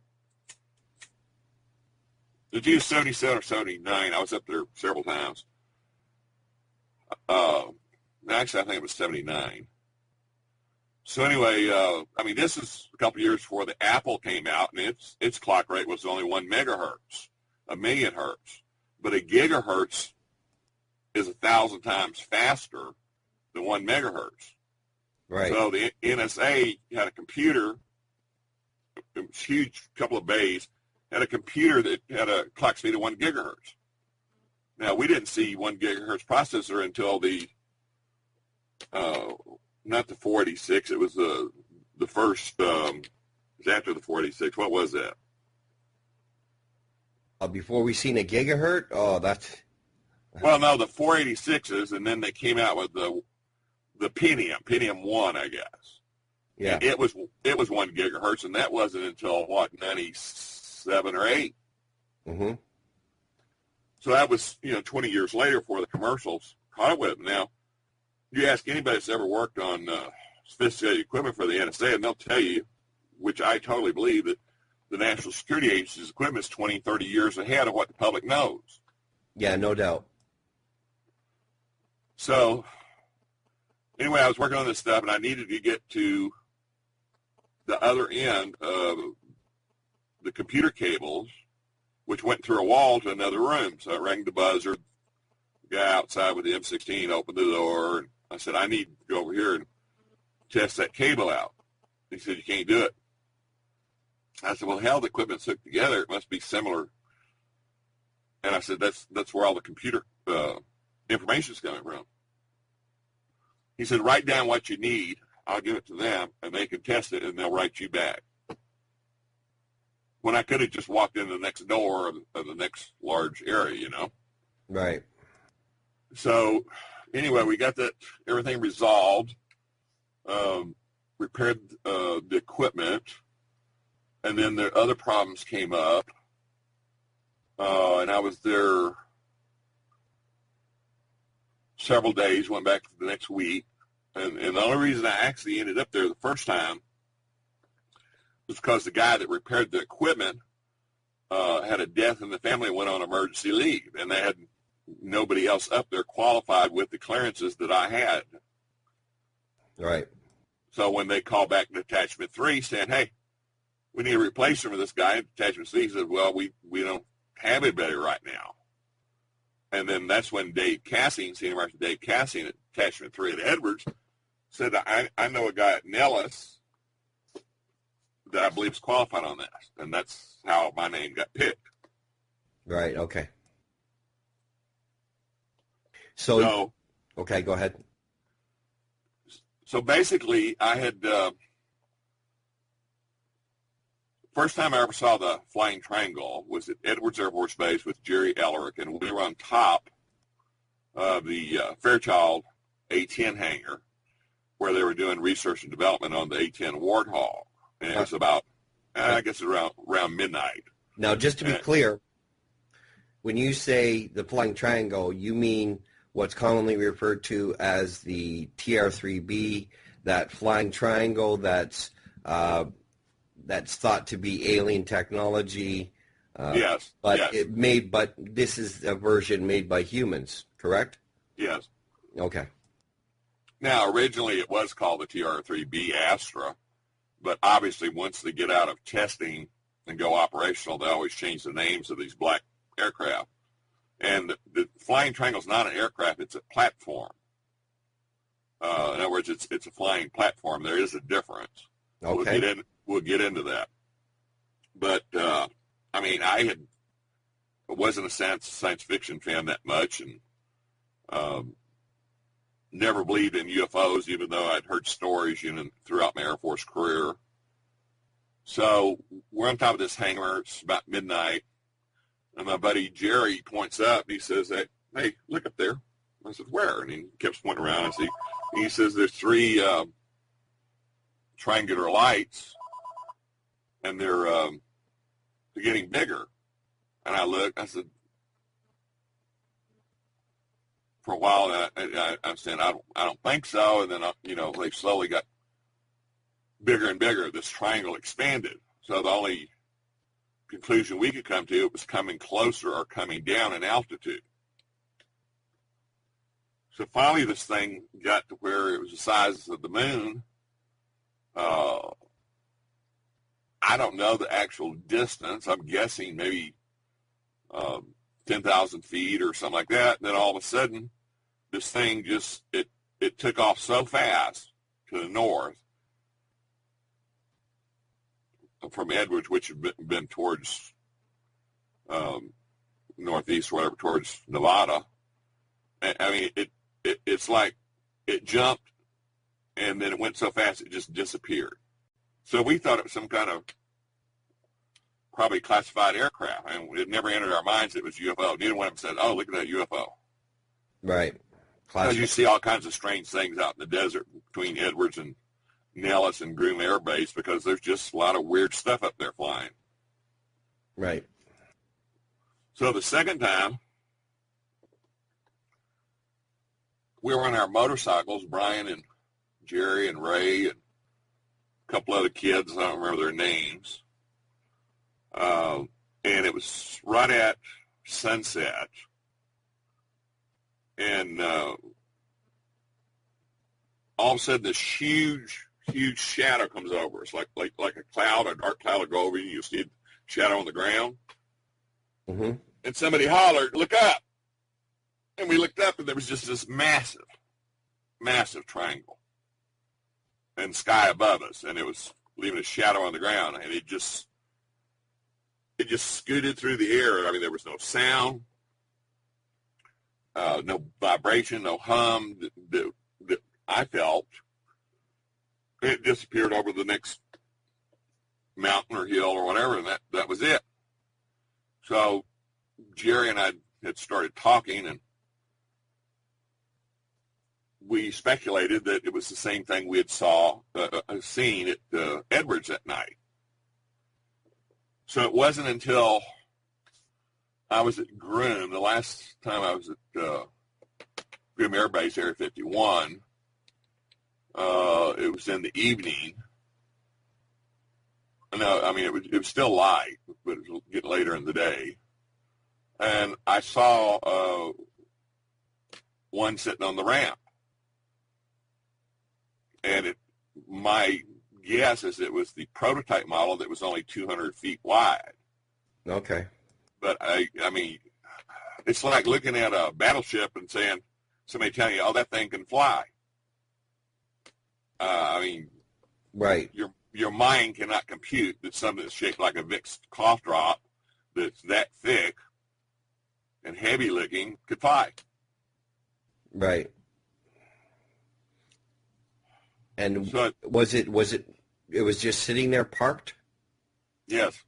Did you use 77 or 79? I was up there several times. Actually, I think it was 79. So anyway, this is a couple years before the Apple came out, and its clock rate was only 1 megahertz, a million hertz. But a gigahertz is 1,000 times faster than 1 megahertz. Right. So the NSA had a computer, a huge couple of bays, had a computer that had a clock speed of 1 gigahertz. Now, we didn't see 1 gigahertz processor until not the 486, it was the first, it was after the 486. What was that? Before we seen a gigahertz? Oh, that's... Well, no, the 486s, and then they came out with the Pentium 1, I guess. Yeah. And it was 1 gigahertz, and that wasn't until, 97 or 8. Mm-hmm. So that was, 20 years later before the commercials caught up with it. Now, you ask anybody that's ever worked on sophisticated equipment for the NSA, and they'll tell you, which I totally believe, that the National Security Agency's equipment is 20, 30 years ahead of what the public knows. Yeah, no doubt. So, anyway, I was working on this stuff, and I needed to get to the other end of the computer cables, which went through a wall to another room. So I rang the buzzer. The guy outside with the M16 opened the door, and I said, I need to go over here and test that cable out. He said, you can't do it. I said, well, hell, the equipment's hooked together. It must be similar. And I said, that's where all the computer information is coming from. He said, write down what you need. I'll give it to them, and they can test it, and they'll write you back. When I could have just walked in the next door of the next large area, Right. So, anyway, we got everything resolved, repaired the equipment, and then the other problems came up, and I was there several days, went back the next week, and the only reason I actually ended up there the first time was because the guy that repaired the equipment had a death in the family and went on emergency leave, and they had nobody else up there qualified with the clearances that I had. Right. So when they called back Detachment 3 saying, hey, we need a replacement for this guy, and Detachment 3 said, well, we don't have anybody right now. And then that's when Dave Cassing, Senior Marshal Dave Cassing at Detachment 3 at Edwards, said, I know a guy at Nellis that I believe is qualified on that. And that's how my name got picked. Right, okay. So okay, go ahead. So basically, I had, first time I ever saw the flying triangle was at Edwards Air Force Base with Jerry Ellerick, and we were on top of the Fairchild A-10 hangar where they were doing research and development on the A-10 Warthog. And it was about, I guess, around midnight. Now, just to be clear, when you say the flying triangle, you mean what's commonly referred to as the TR-3B, that flying triangle that's thought to be alien technology. Yes. But yes. But this is a version made by humans, correct? Yes. Okay. Now, originally it was called the TR-3B Astra, but obviously once they get out of testing and go operational, they always change the names of these black aircraft. And the flying triangle is not an aircraft; it's a platform. In other words, it's a flying platform. There is a difference. Okay. We'll get into that. But I wasn't a science fiction fan that much, and never believed in UFOs, even though I'd heard stories, throughout my Air Force career. So we're on top of this hangar. It's about midnight, and my buddy Jerry points up. And he says, "Hey, look up there." I said, "Where?" And he kept pointing around. I see. He says, "There's three triangular lights, and they're getting bigger." And I looked. I said, for a while, I'm saying, I don't think so. And then, they slowly got bigger and bigger. This triangle expanded. So the only conclusion we could come to, it was coming closer or coming down in altitude. So finally, this thing got to where it was the size of the moon. I don't know the actual distance. I'm guessing maybe 10,000 feet or something like that. And then all of a sudden, this thing just, it took off so fast to the north from Edwards, which had been towards northeast, whatever, towards Nevada. I mean, it's like it jumped, and then it went so fast it just disappeared. So we thought it was some kind of probably classified aircraft, and it never entered our minds it was UFO. Neither one of them said, "Oh, look at that UFO." Right. Because you see all kinds of strange things out in the desert between Edwards and Nellis and Groom Air Base, because there's just a lot of weird stuff up there flying. Right. So the second time, we were on our motorcycles, Brian and Jerry and Ray and a couple other kids, I don't remember their names. And it was right at sunset. And all of a sudden, this huge shadow comes over. It's like a cloud, a dark cloud will go over you. You see a shadow on the ground. Mm-hmm. And somebody hollered, "Look up!" And we looked up, and there was just this massive triangle and sky above us, and it was leaving a shadow on the ground, and it just scooted through the air. I mean, there was no sound, no vibration, no hum that I felt. It disappeared over the next mountain or hill or whatever, and that was it. So Jerry and I had started talking, and we speculated that it was the same thing we had seen at Edwards that night. So it wasn't until I was at Groom, the last time I was at Groom Air Base, Area 51, it was in the evening. No, I mean, it was still light, but it was getting later in the day. And I saw one sitting on the ramp. And my guess is it was the prototype model that was only 200 feet wide. Okay. But, I mean, it's like looking at a battleship and saying, somebody telling you, "Oh, that thing can fly." I mean, right. Your mind cannot compute that something that's shaped like a Vicks cough drop that's that thick and heavy looking could fly. Right. And so, was it just sitting there parked? Yes.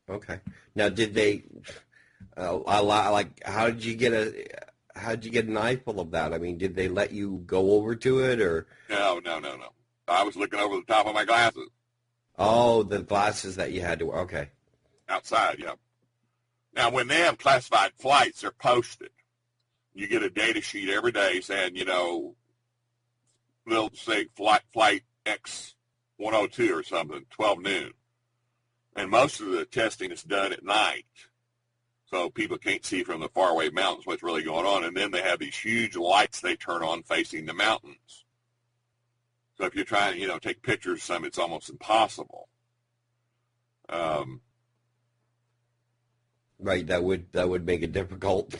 Okay. Now, did they how did you get an eyeful of that? I mean, did they let you go over to it, or? No. I was looking over the top of my glasses. Oh, the glasses that you had to wear. Okay. Outside, yeah. Now, when they have classified flights, they're posted. You get a data sheet every day saying, they'll say flight X102 or something, 12 noon. And most of the testing is done at night. So people can't see from the faraway mountains what's really going on. And then they have these huge lights they turn on facing the mountains. So if you're trying to, take pictures of some, it's almost impossible. Right, that would make it difficult.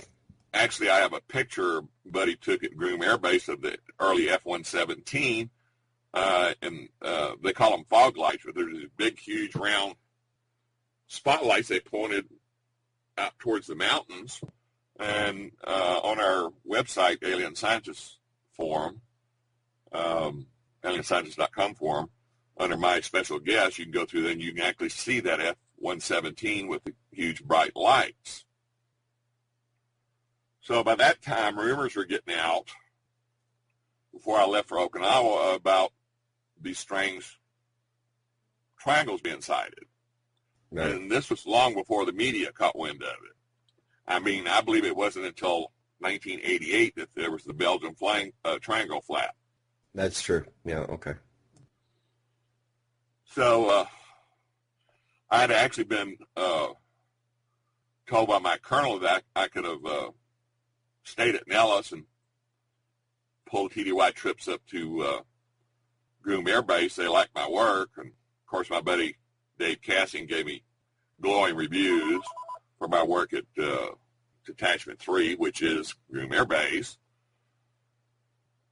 Actually, I have a picture Buddy took at Groom Air Base of the early F-117, and they call them fog lights, but there's these big, huge, round spotlights they pointed out towards the mountains. And on our website, Alien Scientists form, alienscientist.com forum, under my special guest, you can go through there and you can actually see that F-117 with the huge bright lights. So by that time, rumors were getting out, before I left for Okinawa, about these strange triangles being sighted. Right. And this was long before the media caught wind of it. I mean, I believe it wasn't until 1988 that there was the Belgian triangle flap. That's true. Yeah, okay. So I had actually been told by my colonel that I could have stayed at Nellis and pulled TDY trips up to Groom Air Base. They liked my work. And, of course, my buddy Dave Cassian gave me glowing reviews for my work at Detachment 3, which is Groom Air Base.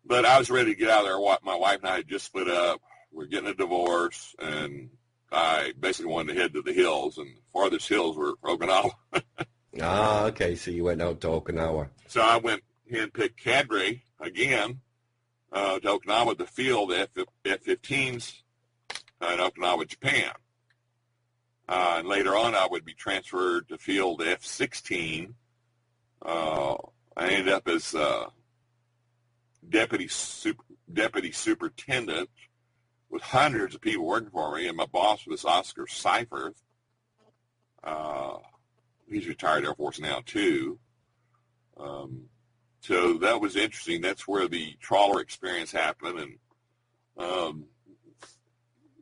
But I was ready to get out of there. My wife and I had just split up. We're getting a divorce, and I basically wanted to head to the hills, and the farthest hills were Okinawa. Ah, okay, so you went out to Okinawa. So I went and picked cadre again to Okinawa, the field F-15s in Okinawa, Japan. And later on, I would be transferred to field F-16. I ended up as deputy superintendent with hundreds of people working for me, and my boss was Oscar Seifert. He's retired Air Force now, too. So that was interesting. That's where the trawler experience happened, and a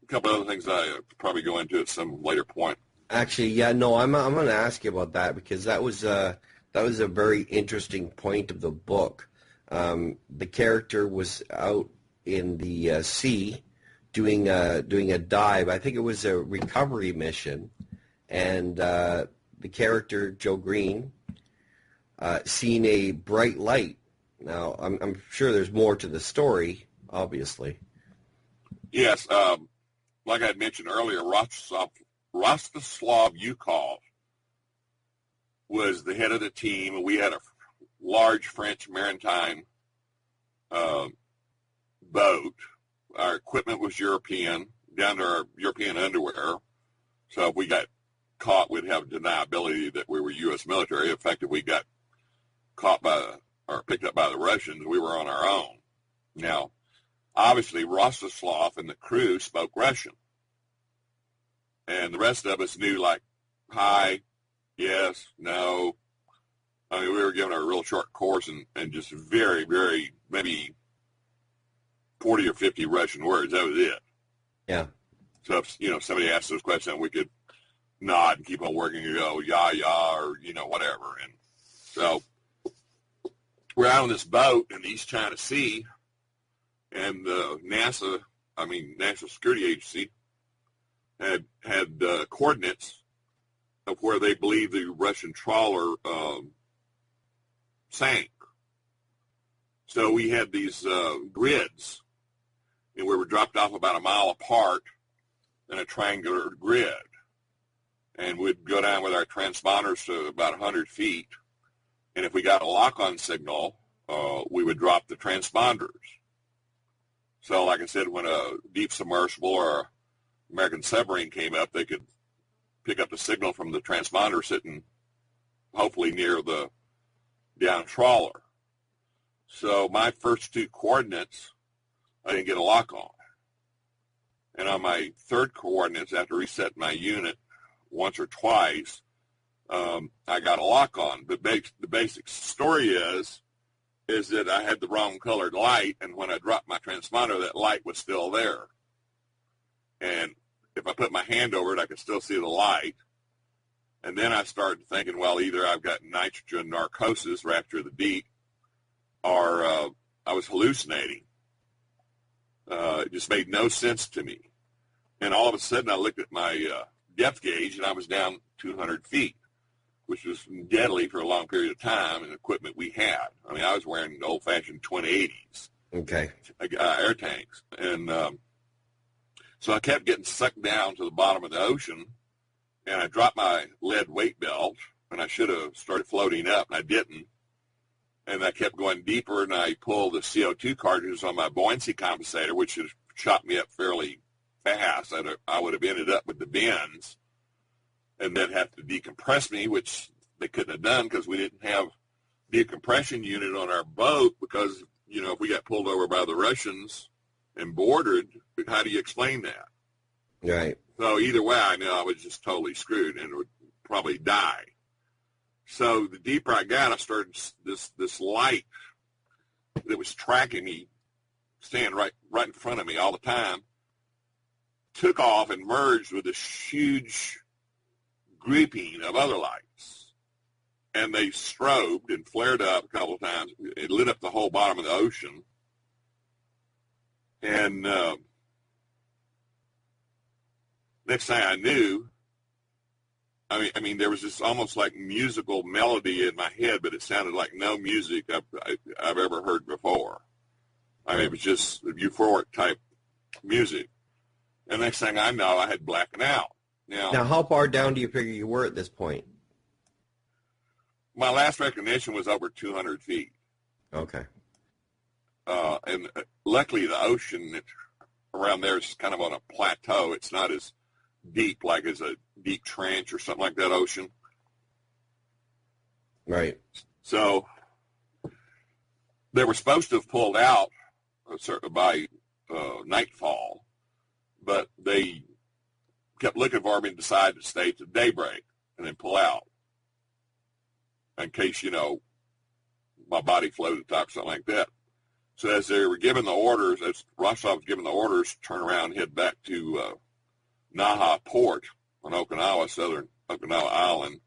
couple other things I'll probably go into at some later point. Actually, yeah, no, I'm going to ask you about that, because that was a very interesting point of the book. The character was out in the sea doing a dive. I think it was a recovery mission, and the character Joe Green seen a bright light. Now, I'm sure there's more to the story, obviously. Yes, like I had mentioned earlier, Rostislav Yukov was the head of the team, and we had a large French maritime boat. Our equipment was European, down to our European underwear. So if we got caught, we'd have deniability that we were U.S. military. In fact, if we got caught or picked up by the Russians, we were on our own. Now, obviously, Rostislav and the crew spoke Russian. And the rest of us knew, like, hi, yes, no. I mean, we were given a real short course and just very, very, maybe 40 or 50 Russian words. That was it. Yeah. So if, somebody asked us a question, we could nod and keep on working and go, yeah, or, whatever. And so we're out on this boat in the East China Sea, and the National Security Agency had coordinates of where they believed the Russian trawler sank. So we had these grids, and we were dropped off about a mile apart in a triangular grid. And we'd go down with our transponders to about 100 feet, and if we got a lock-on signal, we would drop the transponders. So like I said, when a deep submersible or American submarine came up, they could pick up the signal from the transponder sitting hopefully near the down trawler. So my first two coordinates, I didn't get a lock on. And on my third coordinates, after resetting my unit once or twice, I got a lock on. But the basic story is that I had the wrong colored light, and when I dropped my transponder, that light was still there. And if I put my hand over it, I could still see the light. And then I started thinking, well, either I've got nitrogen narcosis, Rapture of the Deep, or I was hallucinating. It just made no sense to me. And all of a sudden, I looked at my depth gauge, and I was down 200 feet, which was deadly for a long period of time, and equipment we had. I mean, I was wearing old-fashioned twin 80s. Okay. Air tanks. And so I kept getting sucked down to the bottom of the ocean, and I dropped my lead weight belt, and I should have started floating up, and I didn't. And I kept going deeper, and I pulled the CO2 cartridges on my buoyancy compensator, which has shot me up fairly fast. I would have ended up with the bends and then have to decompress me, which they couldn't have done because we didn't have decompression unit on our boat because, you know, if we got pulled over by the Russians and boarded, how do you explain that? Right. So either way, I knew I was just totally screwed and would probably die. So the deeper I got, I started this light that was tracking me, staying right in front of me all the time, took off and merged with this huge grouping of other lights. And they strobed and flared up a couple of times. It lit up the whole bottom of the ocean. And next thing I knew, I mean, there was this almost like musical melody in my head, but it sounded like no music I've ever heard before. I mean, it was just euphoric type music. And next thing I know, I had blackened out. Now, how far down do you figure you were at this point? My last recognition was over 200 feet. Okay. And luckily, the ocean around there is kind of on a plateau. It's not as deep like as a deep trench or something like that ocean. Right. So they were supposed to have pulled out by nightfall, but they kept looking for me and decided to stay to daybreak and then pull out in case, you know, my body floated top or something like that. So as they were giving the orders, as Rostov was giving the orders, turn around and head back to Naha Port on Okinawa, southern Okinawa Island,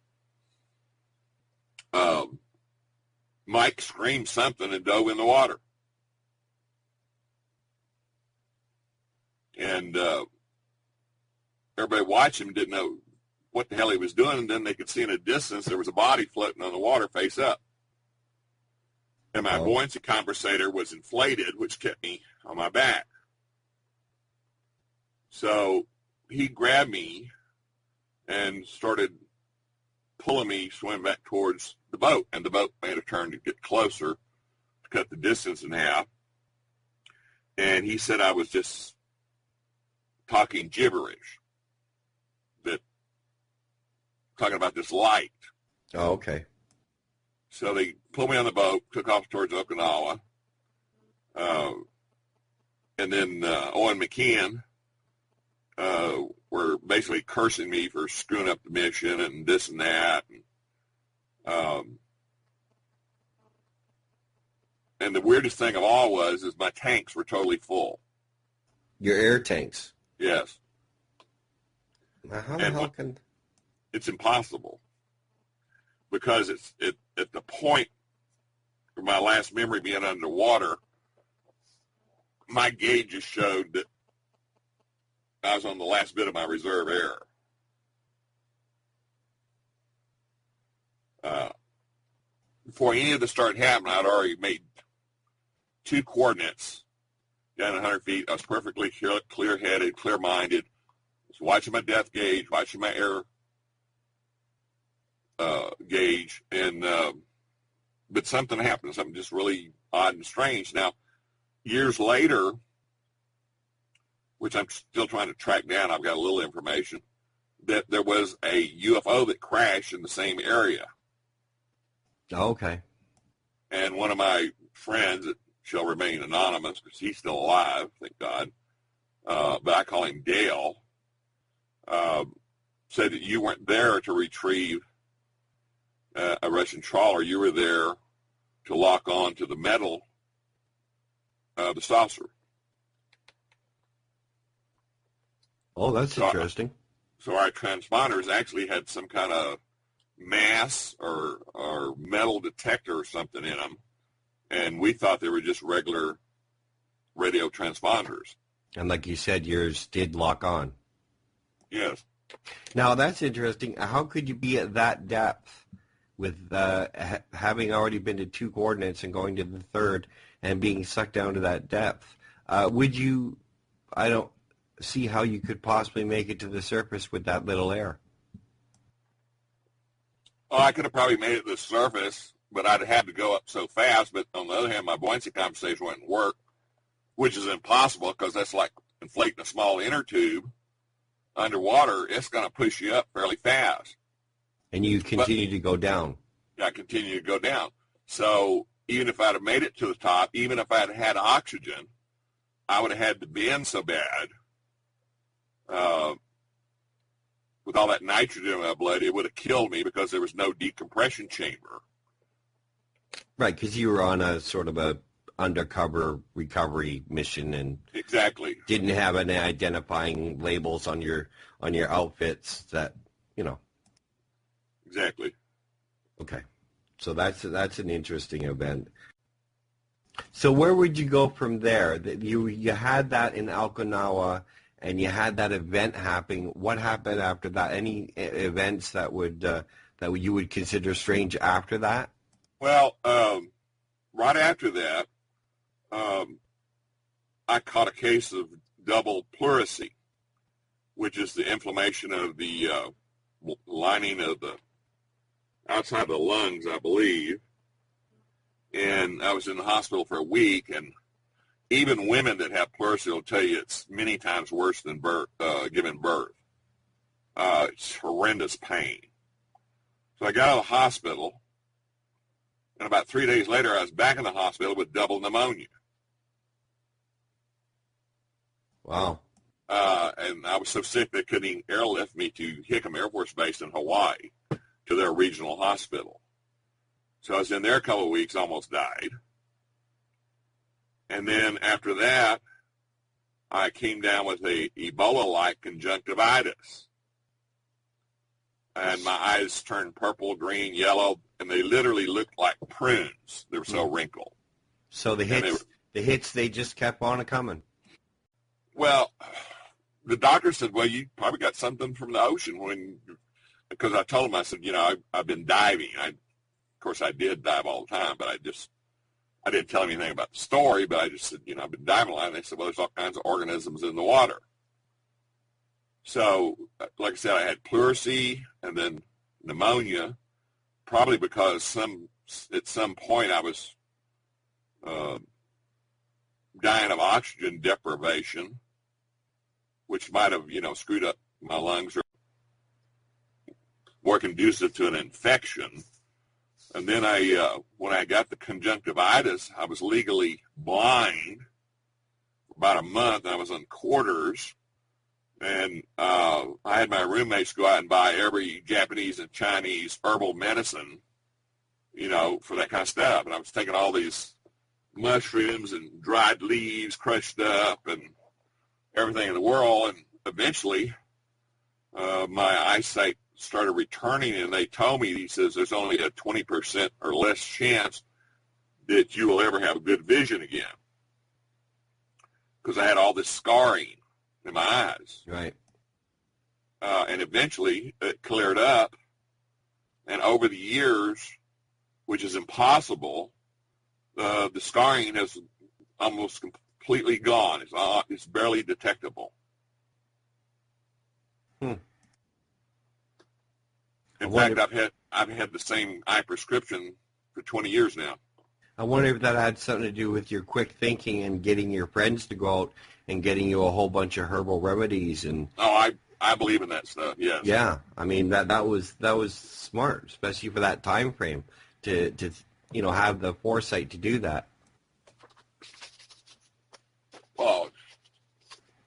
Mike screamed something and dove in the water. And everybody watching him didn't know what the hell he was doing, and then they could see in a distance there was a body floating on the water face up. And my buoyancy compensator was inflated, which kept me on my back. So he grabbed me and started pulling me, swim back towards the boat. And the boat made a turn to get closer to cut the distance in half. And he said I was just talking gibberish, that talking about this light. Oh, okay. So they pulled me on the boat, took off towards Okinawa. And then Owen McKeon were basically cursing me for screwing up the mission and this and that. And the weirdest thing of all is my tanks were totally full. Your air tanks? Yes. Now, how the hell can... It's impossible. Because it's at the point of my last memory being underwater, my gauges showed that I was on the last bit of my reserve air. Before any of this started happening, I'd already made 2 coordinates down 100 feet. I was perfectly clear-headed, clear-minded. I was watching my depth gauge, watching my air gauge, and but something happened, something just really odd and strange. Now, years later, which I'm still trying to track down, I've got a little information, that there was a UFO that crashed in the same area. Oh, okay. And one of my friends, that shall remain anonymous because he's still alive, thank God, but I call him Dale, said that you weren't there to retrieve a Russian trawler. You were there to lock on to the metal of the saucer. Oh, that's interesting. So our transponders actually had some kind of mass or metal detector or something in them, and we thought they were just regular radio transponders. And like you said, yours did lock on. Yes. Now, that's interesting. How could you be at that depth with having already been to 2 coordinates and going to the 3rd and being sucked down to that depth? Would you, I don't see how you could possibly make it to the surface with that little air. Oh, I could have probably made it to the surface, but I'd had to go up so fast. But on the other hand, my buoyancy compensation wouldn't work, which is impossible because that's like inflating a small inner tube underwater. It's going to push you up fairly fast. And you continue to go down. I continue to go down. So even if I'd have made it to the top, even if I'd had oxygen, I would have had to bend so bad with all that nitrogen in my blood, it would have killed me because there was no decompression chamber. Right, because you were on a sort of a undercover recovery mission and exactly didn't have any identifying labels on your outfits that, you know. Exactly. Okay. So that's an interesting event. So where would you go from there? You had that in Okinawa, and you had that event happening. What happened after that? Any events that you would consider strange after that? Well, right after that, I caught a case of double pleurisy, which is the inflammation of the lining of the outside the lungs, I believe. And I was in the hospital for a week, and even women that have pleurisy will tell you it's many times worse than giving birth. It's horrendous pain. So I got out of the hospital, and about 3 days later, I was back in the hospital with double pneumonia. Wow. And I was so sick they couldn't even airlift me to Hickam Air Force Base in Hawaii to their regional hospital. So I was in there a couple of weeks, almost died. And then after that, I came down with a Ebola-like conjunctivitis. And my eyes turned purple, green, yellow, and they literally looked like prunes. They were so wrinkled. So the hits, they just kept on coming. Well, the doctor said, well, you probably got something from the ocean because I told him, I said, I've been diving. Of course, I did dive all the time, but I didn't tell him anything about the story, but I just said, I've been diving a lot. And they said, well, there's all kinds of organisms in the water. So, like I said, I had pleurisy and then pneumonia, probably because at some point I was dying of oxygen deprivation, which might have, screwed up my lungs or more conducive to an infection. And then when I got the conjunctivitis, I was legally blind for about a month. I was on quarters, and I had my roommates go out and buy every Japanese and Chinese herbal medicine, for that kind of stuff. And I was taking all these mushrooms and dried leaves crushed up and everything in the world. And eventually my eyesight started returning, and they told me, he says, there's only a 20% or less chance that you will ever have good vision again, because I had all this scarring in my eyes. Right. And eventually it cleared up, and over the years, which is impossible, the scarring has almost completely gone. It's barely detectable. In fact, I've had the same eye prescription for 20 years now. I wonder if that had something to do with your quick thinking and getting your friends to go out and getting you a whole bunch of herbal remedies and. Oh, I believe in that stuff. Yes. Yeah, I mean that was smart, especially for that time frame to have the foresight to do that. Well,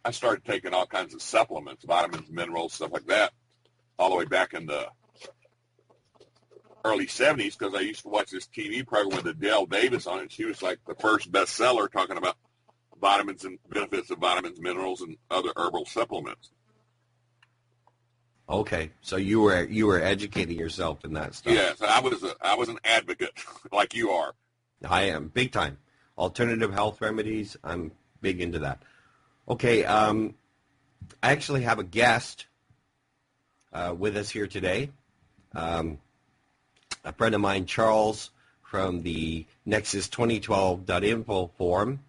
I started taking all kinds of supplements, vitamins, minerals, stuff like that, all the way back in the early 70s, because I used to watch this TV program with Adele Davis on it. She was like the first bestseller talking about vitamins and benefits of vitamins, minerals, and other herbal supplements. Okay, so you were educating yourself in that stuff. Yes, I was an advocate like you are. I am, big time. Alternative health remedies, I'm big into that. Okay, I actually have a guest with us here today. A friend of mine, Charles, from the Nexus2012.info forum,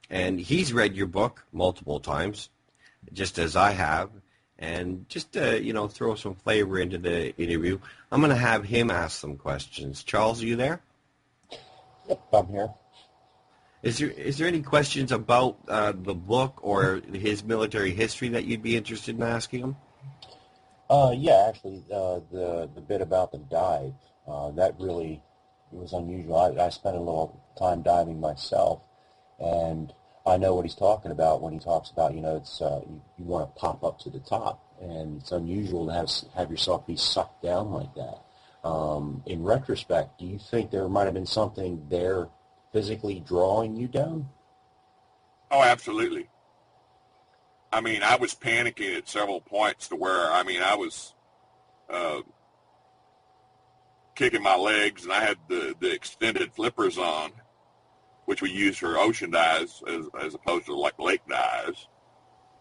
and he's read your book multiple times, just as I have, and just to, throw some flavor into the interview, I'm going to have him ask some questions. Charles, are you there? Yep, I'm here. Is there any questions about the book or his military history that you'd be interested in asking him? Yeah, actually, the bit about the dive, that really was unusual. I spent a little time diving myself, and I know what he's talking about when he talks about, it's you want to pop up to the top, and it's unusual to have yourself be sucked down like that. In retrospect, do you think there might have been something there physically drawing you down? Oh, absolutely. I mean, I was panicking at several points to where, I was kicking my legs, and I had the extended flippers on, which we use for ocean dives as opposed to like lake dives.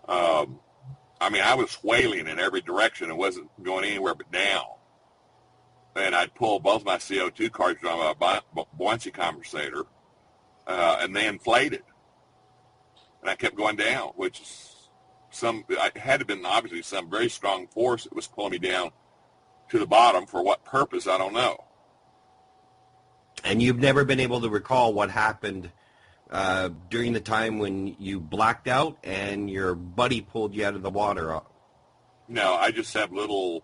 I was whaling in every direction and wasn't going anywhere but down. And I'd pull both my CO2 cartridges on my buoyancy compensator, and they inflated. And I kept going down, which is it had to have been obviously some very strong force that was pulling me down to the bottom. For what purpose, I don't know. And you've never been able to recall what happened during the time when you blacked out and your buddy pulled you out of the water? No, I just have little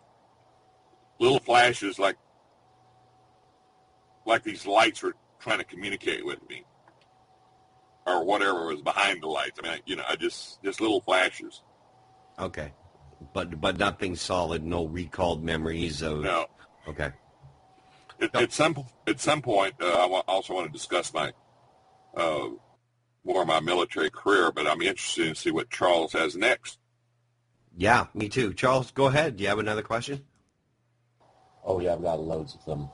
flashes like these lights were trying to communicate with me, or whatever was behind the lights. Just little flashes. Okay, but nothing solid. No recalled memories of. No. Okay. At some point, I also want to discuss my more of my military career, but I'm interested to see what Charles has next. Yeah, me too. Charles, go ahead. Do you have another question? Oh, yeah, I've got loads of them.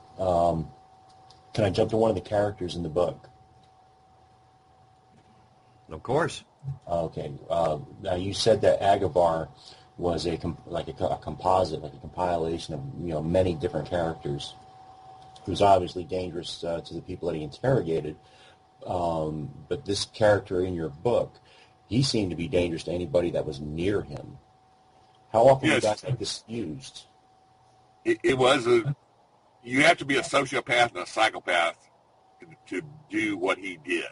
Can I jump to one of the characters in the book? Of course. Okay. Now, you said that Agavar was a composite, like a compilation of many different characters. He was obviously dangerous to the people that he interrogated. But this character in your book, he seemed to be dangerous to anybody that was near him. How often was that like this used? It was you have to be a sociopath and a psychopath to do what he did.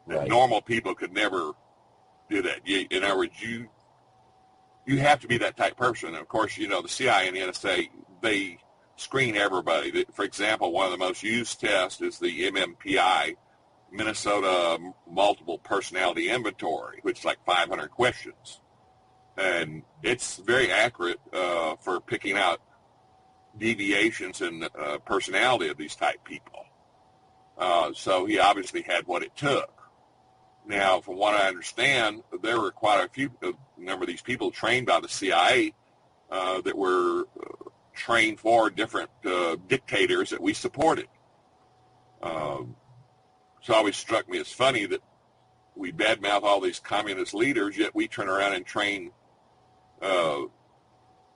Right. Normal people could never do that. In other words, you have to be that type of person. And of course, the CIA and the NSA, they screen everybody. For example, one of the most used tests is the MMPI, Minnesota Multiple Personality Inventory, which is like 500 questions. And it's very accurate for picking out deviations in personality of these type people. So he obviously had what it took. Now, from what I understand, there were quite a number of these people trained by the CIA that were trained for different dictators that we supported. So it always struck me as funny that we badmouth all these communist leaders, yet we turn around and train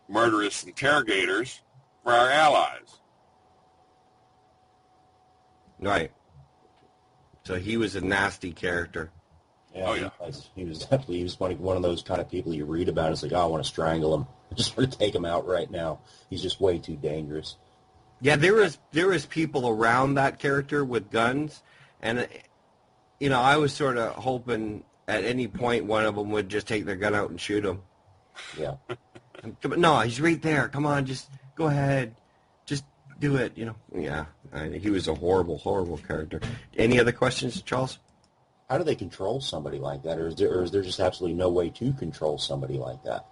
murderous interrogators for our allies. Right. So he was a nasty character. Yeah, oh, yeah. He was one of those kind of people you read about. It's like, I want to strangle him. I just want to take him out right now. He's just way too dangerous. Yeah, there was people around that character with guns, and I was sort of hoping at any point one of them would just take their gun out and shoot him. Yeah. No, he's right there. Come on, just go ahead. Just do it, Yeah, he was a horrible, horrible character. Any other questions, Charles? How do they control somebody like that, or is there just absolutely no way to control somebody like that?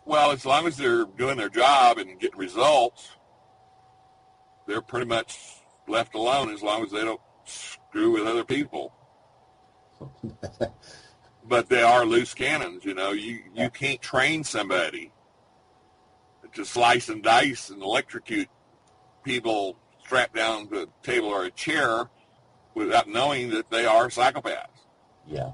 Well, as long as they're doing their job and getting results, they're pretty much left alone as long as they don't screw with other people. But they are loose cannons, You can't train somebody to slice and dice and electrocute people strapped down to a table or a chair without knowing that they are psychopaths. Yeah.